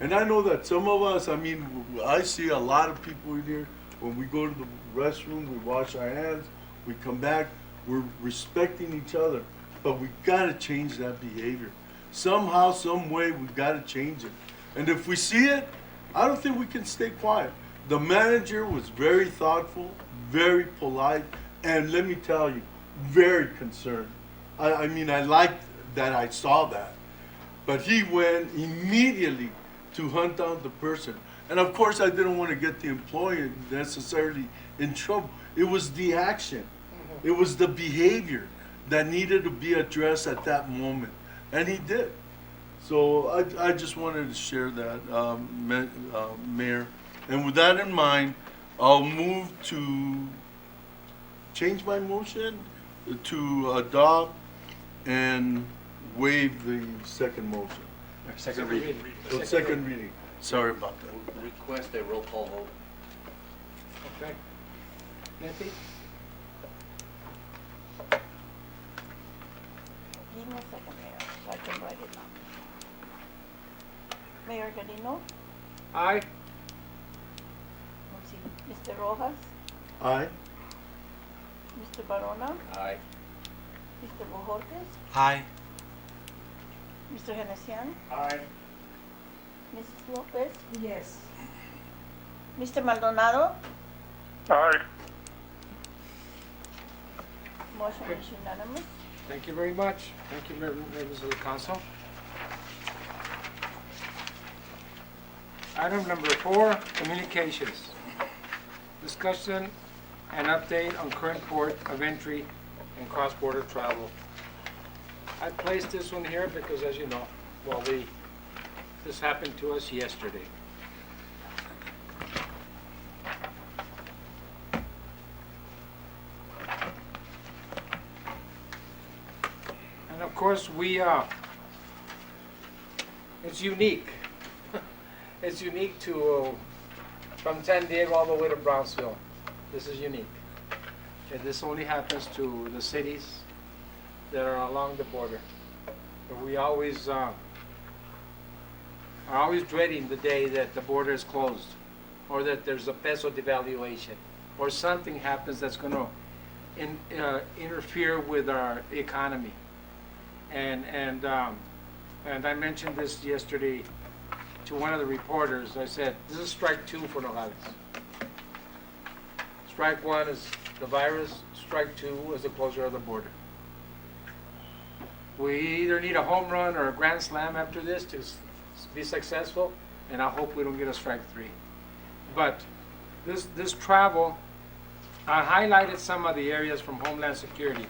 [SPEAKER 5] And I know that some of us, I mean, I see a lot of people in here, when we go to the restroom, we wash our hands, we come back, we're respecting each other. But we got to change that behavior. Somehow, some way, we got to change it. And if we see it, I don't think we can stay quiet. The manager was very thoughtful, very polite, and let me tell you, very concerned. I mean, I liked that I saw that. But he went immediately to hunt down the person. And of course, I didn't want to get the employee necessarily in trouble. It was the action. It was the behavior that needed to be addressed at that moment. And he did. So I just wanted to share that, Mayor. And with that in mind, I'll move to change my motion to adopt and waive the second motion.
[SPEAKER 3] Second reading.
[SPEAKER 5] So second reading. Sorry about that.
[SPEAKER 4] Request a roll call vote.
[SPEAKER 1] Okay. Nancy?
[SPEAKER 2] Give me a second, Mayor, so I can write it down. Mayor Galino,
[SPEAKER 1] Aye.
[SPEAKER 2] let's see, Mr. Rojas,
[SPEAKER 5] Aye.
[SPEAKER 2] Mr. Barona,
[SPEAKER 4] Aye.
[SPEAKER 2] Mr. Bohorques,
[SPEAKER 8] Aye.
[SPEAKER 2] Mr. Genesian,
[SPEAKER 7] Aye.
[SPEAKER 2] Mrs. Lopez,
[SPEAKER 9] Yes.
[SPEAKER 2] Mr. Maldonado,
[SPEAKER 7] Aye.
[SPEAKER 2] motion is unanimous.
[SPEAKER 1] Thank you very much. Thank you, members of the council. Item number 4, communications. Discussion and update on current port of entry and cross-border travel. I placed this one here because, as you know, well, this happened to us yesterday. And of course, it's unique. It's unique to, from San Diego all the way to Brownsville. This is unique. And this only happens to the cities that are along the border. But we always are always dreading the day that the border is closed, or that there's a peso devaluation, or something happens that's going to interfere with our economy. And I mentioned this yesterday to one of the reporters. I said, this is strike 2 for Nogales. Strike 1 is the virus, strike 2 is the closure of the border. We either need a home run or a grand slam after this to be successful, and I hope we don't get a strike 3. But this travel, I highlighted some of the areas from Homeland Security.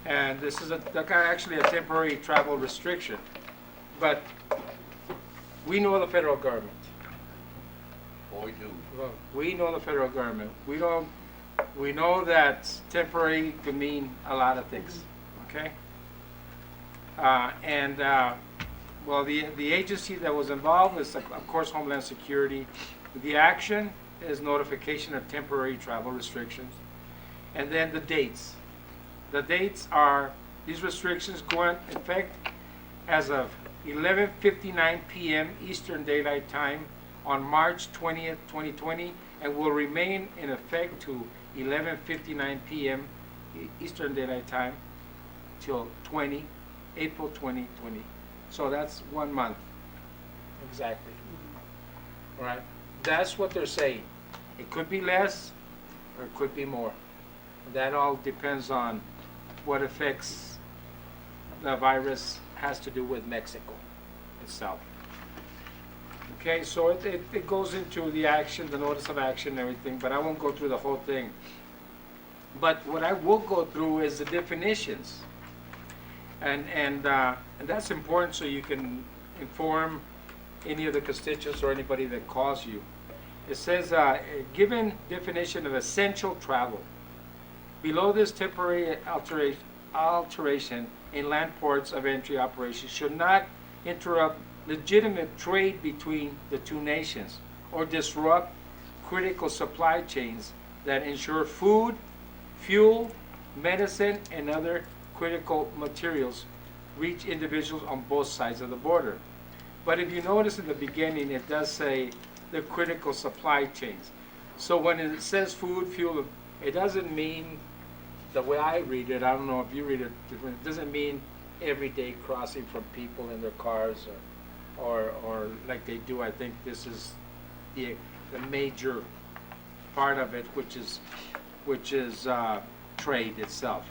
[SPEAKER 1] And this is actually a temporary travel restriction. But we know the federal government.
[SPEAKER 4] Boy, do.
[SPEAKER 1] Well, we know the federal government. We know that temporary could mean a lot of things, okay? Well, the agency that was involved is, of course, Homeland Security. The action is notification of temporary travel restrictions. And then the dates. The dates are, these restrictions go in effect as of 11:59 p.m. Eastern Daylight Time on March 20th, 2020, and will remain in effect to 11:59 p.m. Eastern Daylight Time till April 2020. So that's 1 month, exactly. All right, that's what they're saying. It could be less, or it could be more. That all depends on what effects the virus has to do with Mexico itself. Okay, so it goes into the action, the notice of action and everything, but I won't go through the whole thing. But what I will go through is the definitions. And that's important so you can inform any of the constituents or anybody that calls you. It says, given definition of essential travel. Below this temporary alteration in land ports of entry operations should not interrupt legitimate trade between the two nations or disrupt critical supply chains that ensure food, fuel, medicine, and other critical materials reach individuals on both sides of the border. But if you notice in the beginning, it does say the critical supply chains. So when it says food, fuel, it doesn't mean, the way I read it, I don't know if you read it different, it doesn't mean everyday crossing from people in their cars or like they do. I think this is the major part of it, which is trade itself.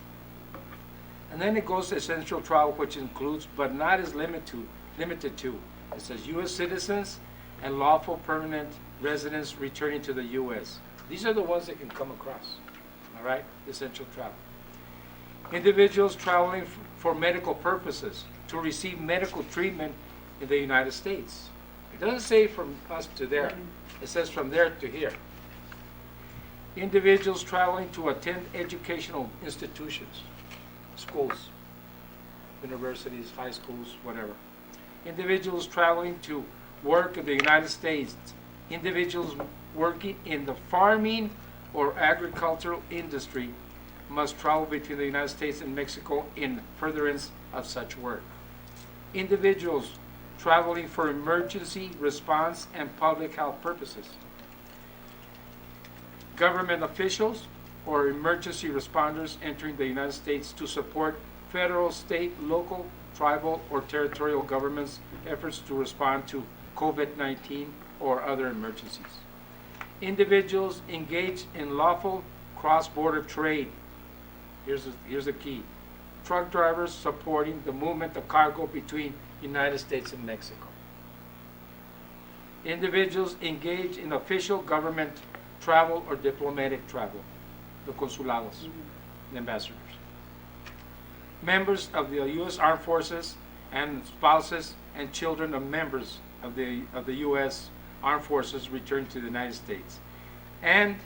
[SPEAKER 1] And then it goes to essential travel, which includes, but not is limited to, it says U.S. citizens and lawful permanent residents returning to the U.S. These are the ones that can come across, all right, essential travel. Individuals traveling for medical purposes to receive medical treatment in the United States. It doesn't say from us to there. It says from there to here. Individuals traveling to attend educational institutions, schools, universities, high schools, whatever. Individuals traveling to work in the United States. Individuals working in the farming or agricultural industry must travel between the United States and Mexico in furtherance of such work. Individuals traveling for emergency response and public health purposes. Government officials or emergency responders entering the United States to support federal, state, local, tribal, or territorial governments' efforts to respond to COVID-19 or other emergencies. Individuals engaged in lawful cross-border trade. Here's the key. Truck drivers supporting the movement of cargo between United States and Mexico. Individuals engaged in official government travel or diplomatic travel, the consulados, the ambassadors. Members of the U.S. Armed Forces and spouses and children of members of the U.S. Armed Forces returned to the United States, and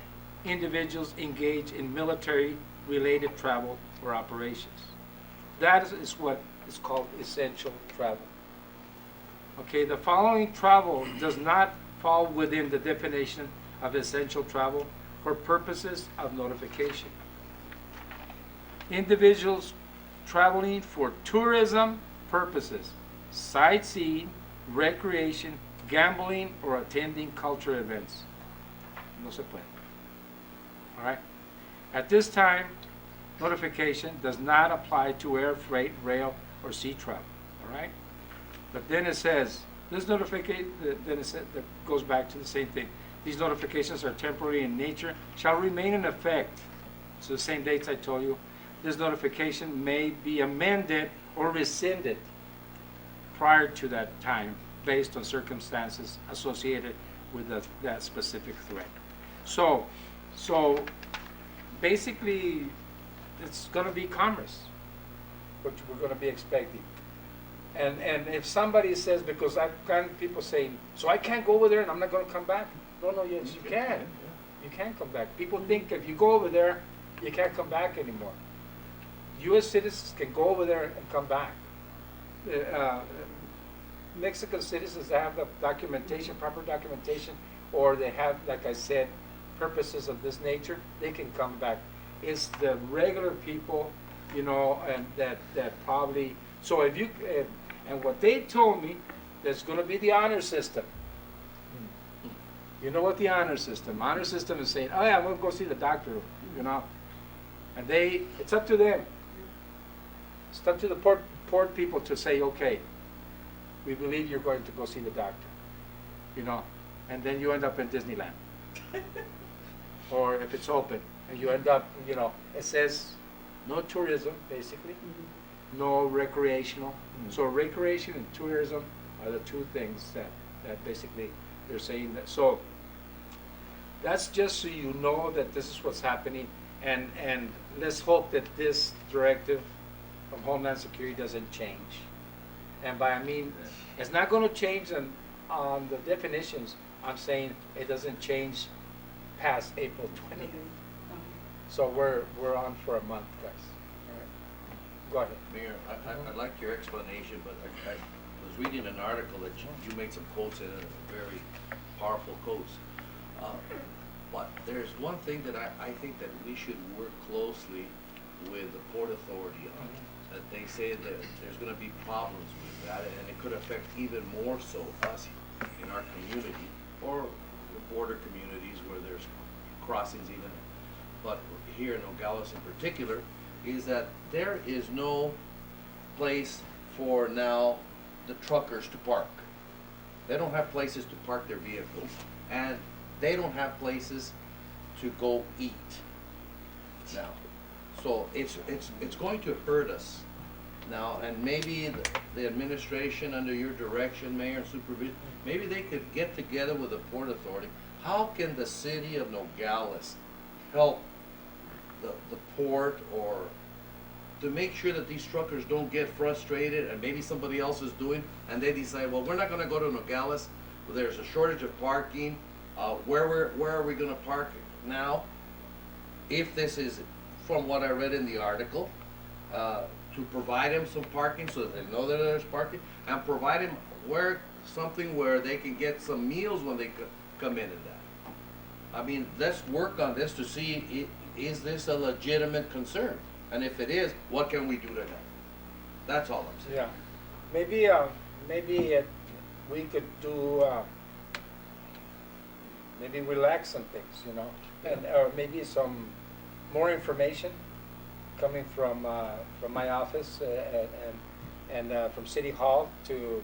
[SPEAKER 1] individuals engaged in military-related travel or operations. That is what is called essential travel. Okay, the following travel does not fall within the definition of essential travel for purposes of notification. Individuals traveling for tourism purposes, sightseeing, recreation, gambling, or attending cultural events. No se puede. All right? At this time, notification does not apply to air, freight, rail, or sea travel. All right? But then it says, this notification, then it says, that goes back to the same thing. These notifications are temporary in nature, shall remain in effect. So the same dates I told you. This notification may be amended or rescinded prior to that time based on circumstances associated with that specific threat. So basically, it's going to be commerce, which we're going to be expecting. And if somebody says, because I've gotten people saying, so I can't go over there and I'm not going to come back. No, yes, you can. You can come back. People think if you go over there, you can't come back anymore. U.S. citizens can go over there and come back. Mexican citizens that have the documentation, proper documentation, or they have, like I said, purposes of this nature, they can come back. It's the regular people, you know, and that probably. So if you and what they told me, there's going to be the honor system. You know what the honor system? Honor system is saying, oh yeah, I'm going to go see the doctor, you know, and it's up to them. It's up to the port people to say, okay, we believe you're going to go see the doctor, you know, and then you end up in Disneyland. Or if it's open, and you end up, you know, it says no tourism, basically, no recreational. So recreation and tourism are the two things that basically they're saying that. So that's just so you know that this is what's happening, and let's hope that this directive from Homeland Security doesn't change. And by I mean, it's not going to change on the definitions. I'm saying it doesn't change past April 20th. So we're on for a month, guys. All right. Go ahead.
[SPEAKER 4] Mayor, I like your explanation, but I was reading an article that you made some quotes in it, very powerful quotes. But there's one thing that I think that we should work closely with the Port Authority on. That they say that there's gonna be problems with that, and it could affect even more so us in our community, or the border communities where there's crossings even. But here in Nogales in particular, is that there is no place for now the truckers to park. They don't have places to park their vehicles, and they don't have places to go eat now. So it's going to hurt us now, and maybe the administration under your direction, Mayor and Supervision, maybe they could get together with the Port Authority. How can the city of Nogales help the port, or to make sure that these truckers don't get frustrated and maybe somebody else is doing, and they decide, well, we're not gonna go to Nogales, there's a shortage of parking, where are we gonna park now? If this is, from what I read in the article, to provide them some parking so that they know that there's parking, and provide them something where they can get some meals when they come in and that. I mean, let's work on this to see, is this a legitimate concern? And if it is, what can we do to help? That's all I'm saying.
[SPEAKER 1] Yeah, maybe we could do, maybe relax some things, you know, and or maybe some more information coming from my office and from City Hall to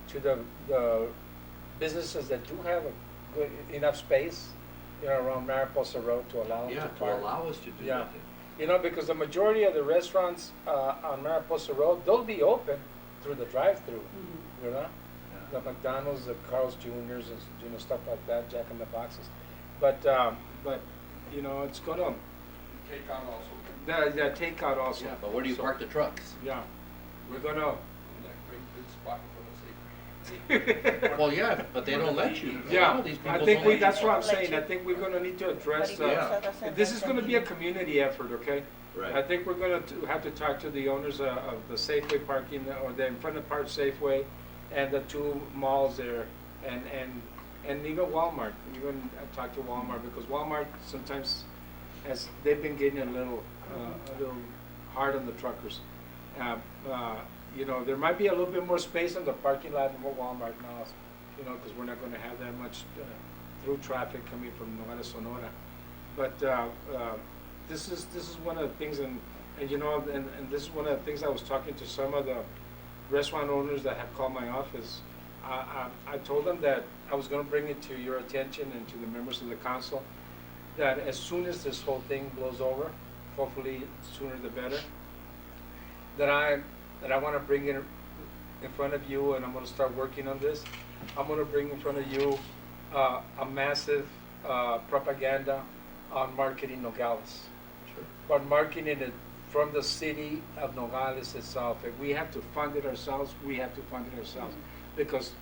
[SPEAKER 1] the businesses that do have a good enough space, you know, around Mariposa Road to allow them
[SPEAKER 4] Yeah,
[SPEAKER 1] to
[SPEAKER 4] to
[SPEAKER 1] park.
[SPEAKER 4] allow us to do
[SPEAKER 1] Yeah.
[SPEAKER 4] that.
[SPEAKER 1] You know, because the majority of the restaurants on Mariposa Road, they'll be open through the drive-through, you know? The McDonald's, the Carl's Jr.'s, and, you know, stuff like that, Jack in the Boxes. But you know, it's gonna,
[SPEAKER 6] Take on also,
[SPEAKER 1] the takeout also.
[SPEAKER 4] Yeah, but where do you
[SPEAKER 1] So,
[SPEAKER 4] park the trucks?
[SPEAKER 1] Yeah, we're gonna,
[SPEAKER 6] in that great big spot in front of the
[SPEAKER 4] Well, yeah, but they don't let you. A lot
[SPEAKER 1] yeah,
[SPEAKER 4] of these
[SPEAKER 1] I
[SPEAKER 4] people
[SPEAKER 1] think
[SPEAKER 4] don't
[SPEAKER 1] we,
[SPEAKER 4] let
[SPEAKER 1] that's
[SPEAKER 4] you.
[SPEAKER 1] what I'm saying, I think we're gonna need to address, this is gonna be a community effort, okay?
[SPEAKER 4] Right.
[SPEAKER 1] I think we're gonna have to talk to the owners of the Safeway parking, or the in front of Park Safeway, and the two malls there, and even Walmart. Even talk to Walmart, because Walmart sometimes they've been getting a little hard on the truckers. You know, there might be a little bit more space in the parking lot in Walmart now, you know, because we're not gonna have that much through traffic coming from Nogales, Sonora. But this is one of the things, and you know, and this is one of the things I was talking to some of the restaurant owners that have called my office. I told them that I was going to bring it to your attention and to the members of the council, that as soon as this whole thing blows over, hopefully sooner the better, that I want to bring it in front of you, and I'm going to start working on this. I'm going to bring in front of you a massive propaganda on marketing Nogales.
[SPEAKER 4] Sure.
[SPEAKER 1] But marketing it from the city of Nogales itself. If we have to fund it ourselves, we have to fund it ourselves. Because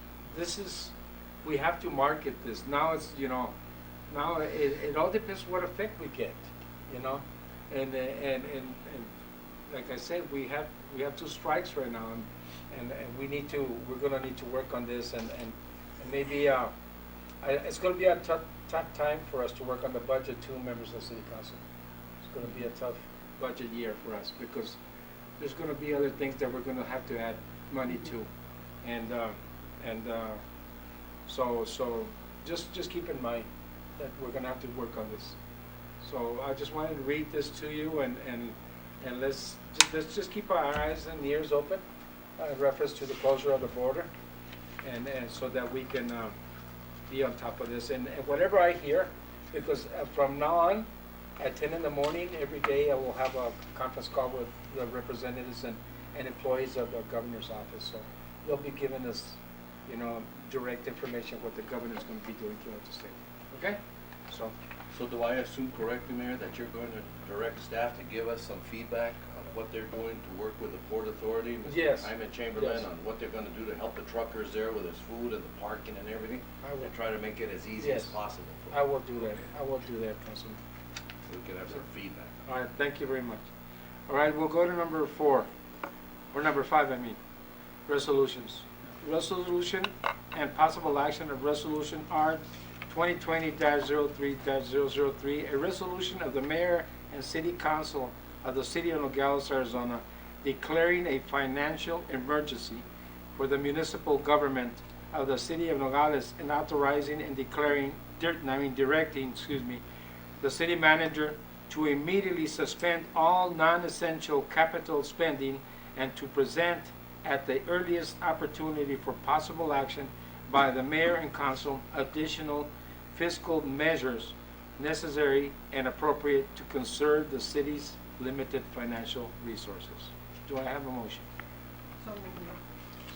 [SPEAKER 1] we have to market this. Now it's, you know, now it all depends what effect we get, you know? And like I said, we have 2 strikes right now, and we're gonna need to work on this, and maybe, it's gonna be a tough time for us to work on the budget too, members of the city council. It's gonna be a tough budget year for us, because there's gonna be other things that we're gonna have to add money to. So just keep in mind that we're gonna have to work on this. So I just wanted to read this to you, and let's just keep our eyes and ears open in reference to the closure of the border, and so that we can be on top of this. And whatever I hear, because from now on, at 10 in the morning, every day, I will have a conference call with the representatives and employees of the governor's office. So they'll be giving us, you know, direct information what the governor's going to be doing throughout the state. Okay?
[SPEAKER 4] So do I assume correctly, Mayor, that you're going to direct staff to give us some feedback on what they're doing to work with the Port Authority?
[SPEAKER 1] Yes.
[SPEAKER 4] Mr. Jaime Chamberlain,
[SPEAKER 1] Yes.
[SPEAKER 4] on what they're gonna do to help the truckers there with his food and the parking and everything?
[SPEAKER 1] I will.
[SPEAKER 4] And try to make it as easy as
[SPEAKER 1] Yes.
[SPEAKER 4] possible for
[SPEAKER 1] I
[SPEAKER 4] them.
[SPEAKER 1] will do that. I will do that, Councilman.
[SPEAKER 4] So we can have some feedback.
[SPEAKER 1] All right, thank you very much. All right, we'll go to number 4, or number 5, I mean, resolutions. Resolution and possible action of Resolution R 2020-03-003, a resolution of the mayor and city council of the city of Nogales, Arizona, declaring a financial emergency for the municipal government of the city of Nogales and authorizing and directing, the city manager to immediately suspend all non-essential capital spending and to present at the earliest opportunity for possible action by the mayor and council additional fiscal measures necessary and appropriate to conserve the city's limited financial resources. Do I have a motion?
[SPEAKER 2] So moved.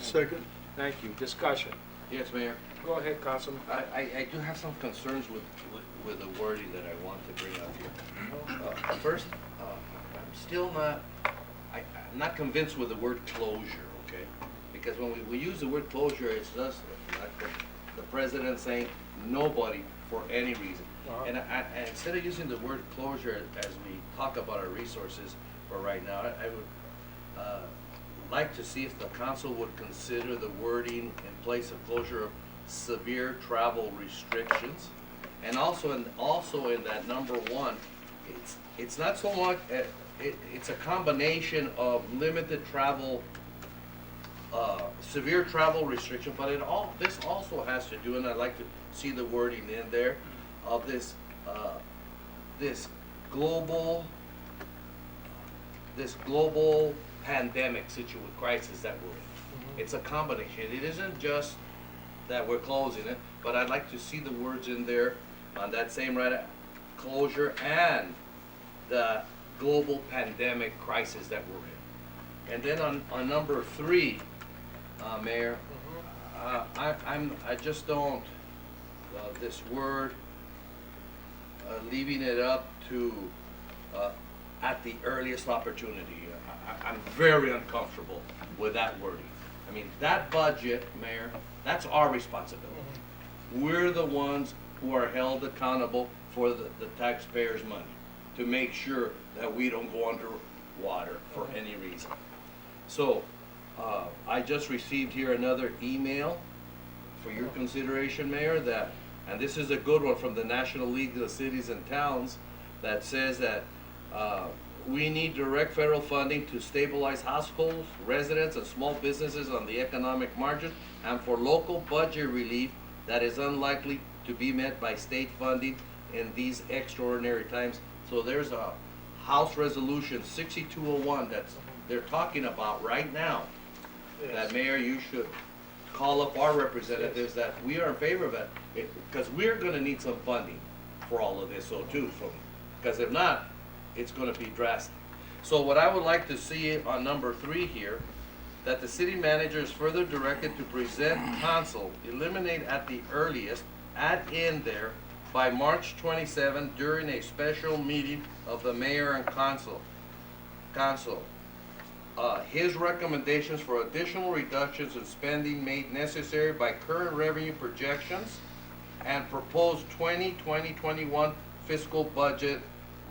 [SPEAKER 5] Second.
[SPEAKER 1] Thank you. Discussion.
[SPEAKER 4] Yes, Mayor.
[SPEAKER 1] Go ahead, Councilman.
[SPEAKER 4] I do have some concerns with the wording that I want to bring up here. First, I'm still not, I'm not convinced with the word closure, okay? Because when we use the word closure, it's just like the president saying nobody for any reason. And instead of using the word closure as we talk about our resources for right now, I would like to see if the council would consider the wording in place of closure of severe travel restrictions. And also in that number 1, it's not so much, it's a combination of limited travel, severe travel restriction, but this also has to do, and I'd like to see the wording in there, of this global pandemic crisis that we're in. It's a combination. It isn't just that we're closing it, but I'd like to see the words in there on that same closure and the global pandemic crisis that we're in. And then on number 3, Mayor, I just don't, this word, leaving it up to at the earliest opportunity. I'm very uncomfortable with that wording. I mean, that budget, Mayor, that's our responsibility. We're the ones who are held accountable for the taxpayers' money to make sure that we don't go underwater for any reason. So, I just received here another email for your consideration, Mayor, and this is a good one from the National League of Cities and Towns, that says that we need direct federal funding to stabilize households, residents, and small businesses on the economic margin, and for local budget relief that is unlikely to be met by state funding in these extraordinary times. So there's a House Resolution 6201 that they're talking about right now. That, Mayor, you should call up our representatives that we are in favor of it, because we're gonna need some funding for all of this, so too, because if not, it's gonna be drastic. So what I would like to see on number 3 here, that the city manager is further directed to present council, eliminate at the earliest, add in there, by March 27 during a special meeting of the mayor and council. His recommendations for additional reductions in spending made necessary by current revenue projections and proposed 2020-21 fiscal budget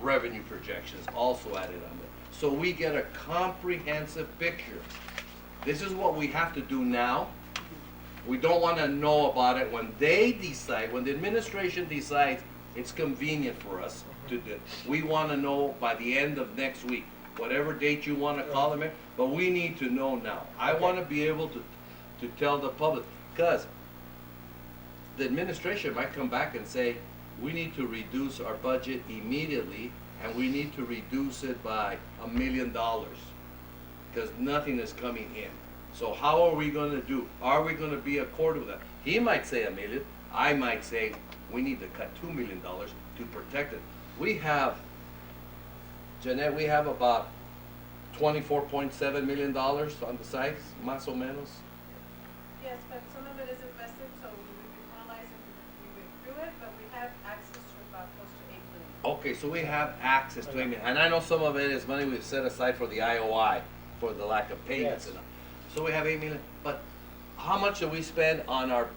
[SPEAKER 4] revenue projections also added on there. So we get a comprehensive picture. This is what we have to do now. We don't want to know about it when they decide, when the administration decides it's convenient for us to do. We want to know by the end of next week, whatever date you want to call them in, but we need to know now. I want to be able to tell the public, because the administration might come back and say, we need to reduce our budget immediately, and we need to reduce it by $1 million, because nothing is coming in. So how are we going to do? Are we going to be accorded with that? He might say $1 million. I might say we need to cut $2 million to protect it. We have, Jeanette, we have about $24.7 million on the sites, más o menos.
[SPEAKER 9] Yes, but some of it is invested, so we will analyze and we will do it, but we have access to about close to 8 million.
[SPEAKER 4] Okay, so we have access to $8 million. And I know some of it is money we've set aside for the IOI, for the lack of payments.
[SPEAKER 1] Yes.
[SPEAKER 4] And so we have $8 million, but how much do we spend on our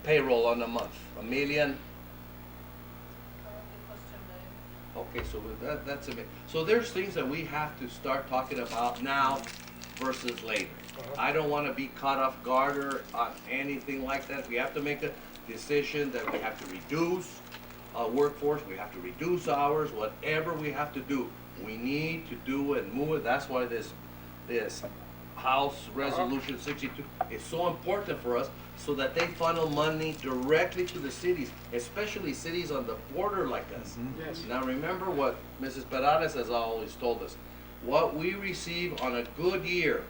[SPEAKER 4] payroll on a month? $1 million?
[SPEAKER 9] Probably close to $1 million.
[SPEAKER 4] Okay, so with that's a bit, so there's things that we have to start talking about now versus later. I don't wanna be caught off guard or on anything like that. We have to make a decision that we have to reduce workforce, we have to reduce hours, whatever we have to do. We need to do it and move it. That's why this House Resolution 62 is so important for us, so that they funnel money directly to the cities, especially cities on the border like us.
[SPEAKER 1] Yes.
[SPEAKER 4] Now remember what Mrs. Perales has always told us. What we receive on a good year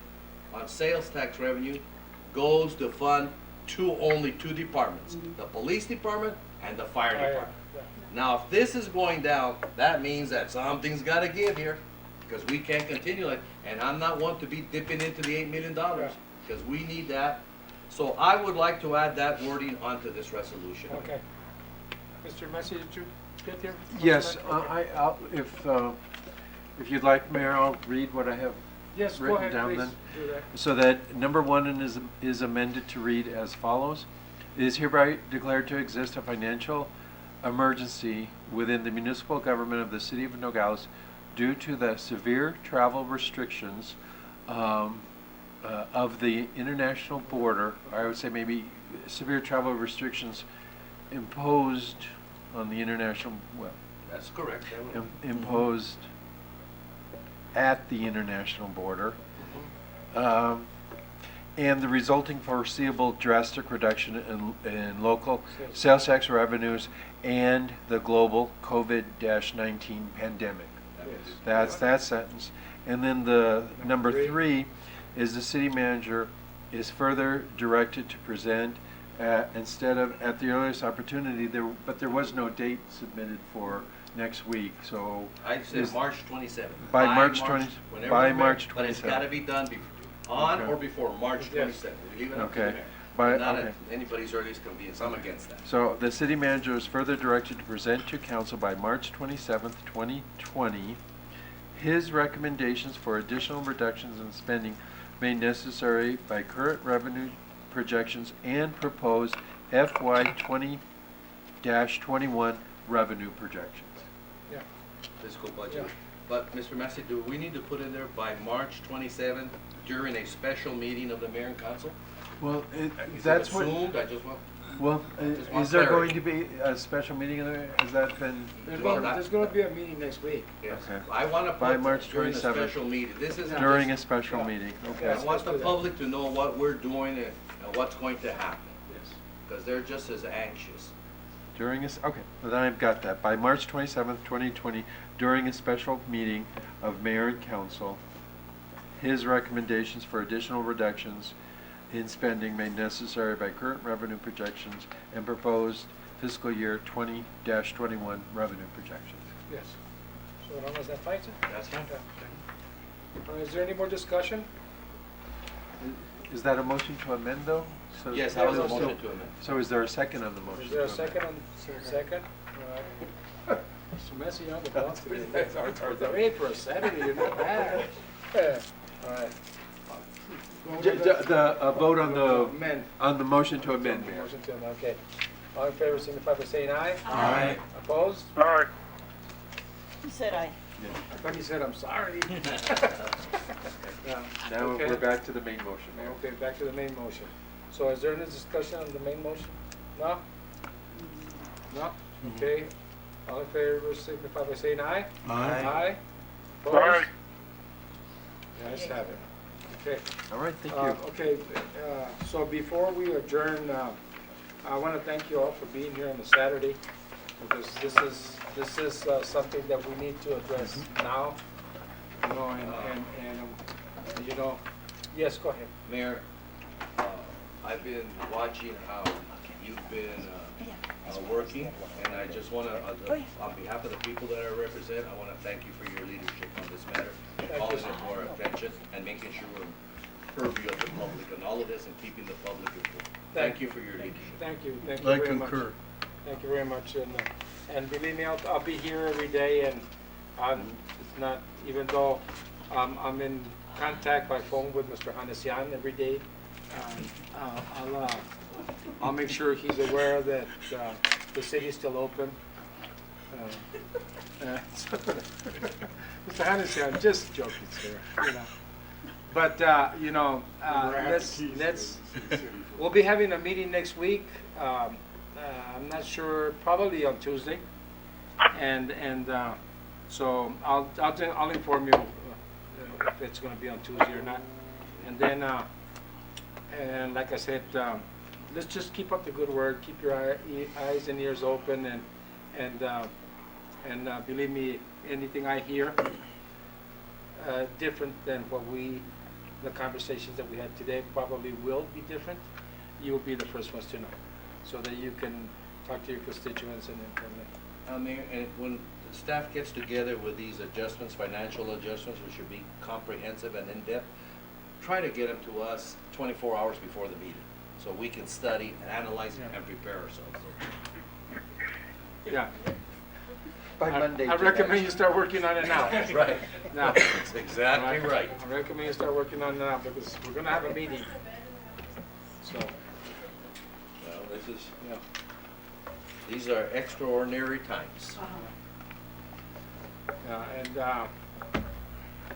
[SPEAKER 4] on sales tax revenue goes to fund only two departments, the police department and the fire department. Now, if this is going down, that means that something's gotta give here, because we can't continue like, and I'm not one to be dipping into the $8 million, because we need that. So I would like to add that wording onto this resolution.
[SPEAKER 1] Okay. Mr. Messi, did you get here?
[SPEAKER 3] Yes,
[SPEAKER 1] Okay.
[SPEAKER 3] I'll, if you'd like, Mayor, I'll read what I have
[SPEAKER 1] Yes, go
[SPEAKER 3] written
[SPEAKER 1] ahead,
[SPEAKER 3] down
[SPEAKER 1] please,
[SPEAKER 3] then.
[SPEAKER 1] do that.
[SPEAKER 3] So that number one is amended to read as follows. It is hereby declared to exist a financial emergency within the municipal government of the city of Nogales due to the severe travel restrictions of the international border. I would say maybe severe travel restrictions imposed on the international, well,
[SPEAKER 4] That's correct.
[SPEAKER 3] imposed at the international border, and the resulting foreseeable drastic reduction in local sales tax revenues and the global COVID-19 pandemic. That's that sentence. And then the number three is the city manager is further directed to present instead of at the earliest opportunity, but there was no date submitted for next week, so.
[SPEAKER 4] I said
[SPEAKER 3] is-
[SPEAKER 4] March 27th.
[SPEAKER 3] By March 20
[SPEAKER 4] whenever
[SPEAKER 3] by
[SPEAKER 4] the mayor-
[SPEAKER 3] March
[SPEAKER 4] But it's
[SPEAKER 3] 27th.
[SPEAKER 4] gotta be done on
[SPEAKER 3] Okay.
[SPEAKER 4] or before March
[SPEAKER 1] Yes.
[SPEAKER 4] 27th. We leave it up to the
[SPEAKER 3] Okay.
[SPEAKER 4] mayor.
[SPEAKER 3] By-
[SPEAKER 4] Not
[SPEAKER 3] okay.
[SPEAKER 4] at anybody's earliest convenience. I'm against that.
[SPEAKER 3] So the city manager is further directed to present to council by March 27th, 2020, his recommendations for additional reductions in spending made necessary by current revenue projections and proposed FY 20-21 revenue projections.
[SPEAKER 1] Yeah.
[SPEAKER 4] Fiscal budget.
[SPEAKER 1] Yeah.
[SPEAKER 4] But, Mr. Massey, do we need to put in there by March 27th during a special meeting of the mayor and council?
[SPEAKER 3] Well,
[SPEAKER 4] Is
[SPEAKER 3] that's
[SPEAKER 4] it
[SPEAKER 3] what,
[SPEAKER 4] assumed? I just want,
[SPEAKER 3] well,
[SPEAKER 4] Just want
[SPEAKER 3] is there going
[SPEAKER 4] clarity.
[SPEAKER 3] to be a special meeting in there? Has that been?
[SPEAKER 1] There's gonna be a meeting next week.
[SPEAKER 4] yes.
[SPEAKER 3] Okay.
[SPEAKER 4] I want to
[SPEAKER 3] By
[SPEAKER 4] put
[SPEAKER 3] March
[SPEAKER 4] during a
[SPEAKER 3] 27th.
[SPEAKER 4] special meeting. This is
[SPEAKER 3] During a
[SPEAKER 4] just-
[SPEAKER 3] special
[SPEAKER 1] Yeah.
[SPEAKER 3] meeting,
[SPEAKER 1] Okay.
[SPEAKER 3] okay.
[SPEAKER 4] I want
[SPEAKER 1] Let's
[SPEAKER 4] the
[SPEAKER 1] do that.
[SPEAKER 4] public to know what we're doing and what's going to happen,
[SPEAKER 1] Yes.
[SPEAKER 4] because they're just as anxious.
[SPEAKER 3] During okay, well, then I've got that. By March 27th, 2020, during a special meeting of mayor and council, his recommendations for additional reductions in spending made necessary by current revenue projections and proposed fiscal year 20-21 revenue projections.
[SPEAKER 1] Yes. So long as that fights it?
[SPEAKER 4] That's fine.
[SPEAKER 1] Is there any more discussion?
[SPEAKER 3] Is that a motion to amend, though? So
[SPEAKER 4] Yes, that was a
[SPEAKER 1] so-
[SPEAKER 4] motion to amend.
[SPEAKER 3] So is there a second on the motion?
[SPEAKER 1] Is there a
[SPEAKER 3] to amend?
[SPEAKER 1] second on, second? All right. Mr. Messi, you're on the boss today. Wait for a Saturday, you're not bad. Yeah. All right.
[SPEAKER 3] The vote on
[SPEAKER 1] Amend.
[SPEAKER 3] on the motion to amend, Mayor.
[SPEAKER 1] Motion to amend, okay. All in favor, signify by saying aye.
[SPEAKER 3] Aye.
[SPEAKER 1] Opposed?
[SPEAKER 7] Aye.
[SPEAKER 2] Who said aye?
[SPEAKER 1] I thought you said I'm sorry. Yeah.
[SPEAKER 3] Now
[SPEAKER 1] Okay.
[SPEAKER 3] we're back to the main motion, Mayor.
[SPEAKER 1] Okay, back to the main motion. So is there any discussion on the main motion? No? No? Okay. All in favor, signify by saying aye.
[SPEAKER 5] Aye.
[SPEAKER 1] Aye. Opposed? Yes, have it. Okay.
[SPEAKER 3] All right, thank you.
[SPEAKER 1] Okay, so before we adjourn, I want to thank you all for being here on the Saturday, because this is something that we need to address now, you know, and you know, yes, go ahead.
[SPEAKER 4] Mayor, I've been watching how you've been working, and I just want to, on behalf of the people that I represent, I want to thank you for your leadership on this matter,
[SPEAKER 1] you,
[SPEAKER 4] calling
[SPEAKER 1] sir.
[SPEAKER 4] it to our attention, and making sure we're purview of the public on all of this and keeping the public informed. Thank you for your leadership.
[SPEAKER 1] Thank you
[SPEAKER 5] I
[SPEAKER 1] very much.
[SPEAKER 5] concur.
[SPEAKER 1] Thank you very much, and believe me, I'll be here every day, and it's not, even though I'm in contact by phone with Mr. Hanesian every day, I'll make sure he's aware that the city's still open. Mr. Hennessy, I'm just joking, sir, you know. But, you know,
[SPEAKER 7] Remember, I have the
[SPEAKER 1] let's,
[SPEAKER 7] keys to
[SPEAKER 1] let's,
[SPEAKER 7] the city.
[SPEAKER 1] we'll be having a meeting next week. I'm not sure, probably on Tuesday. And so I'll inform you if it's gonna be on Tuesday or not. And then, and like I said, let's just keep up the good work, keep your eyes and ears open, and believe me, anything I hear different than the conversations that we had today probably will be different, you will be the first ones to know, so that you can talk to your constituents and inform them.
[SPEAKER 4] I mean, and when the staff gets together with these adjustments, financial adjustments, which should be comprehensive and in-depth, try to get them to us 24 hours before the meeting, so we can study and analyze
[SPEAKER 1] Yeah.
[SPEAKER 4] and prepare ourselves.
[SPEAKER 1] Yeah.
[SPEAKER 3] By Monday.
[SPEAKER 1] I recommend you start working on it now.
[SPEAKER 4] That's right.
[SPEAKER 1] Now.
[SPEAKER 4] That's exactly right.
[SPEAKER 1] I recommend you start working on it now, because we're gonna have a meeting. So,
[SPEAKER 4] Well, this is,
[SPEAKER 1] yeah.
[SPEAKER 4] these are extraordinary times.
[SPEAKER 1] Yeah, and I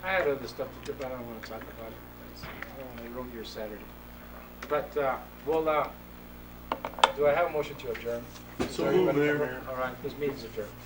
[SPEAKER 1] had other stuff to do, but I don't wanna talk about it. I don't wanna ruin your Saturday. But, do I have a motion to adjourn?
[SPEAKER 5] So moved, Mayor.
[SPEAKER 1] All right, this meeting's adjourned.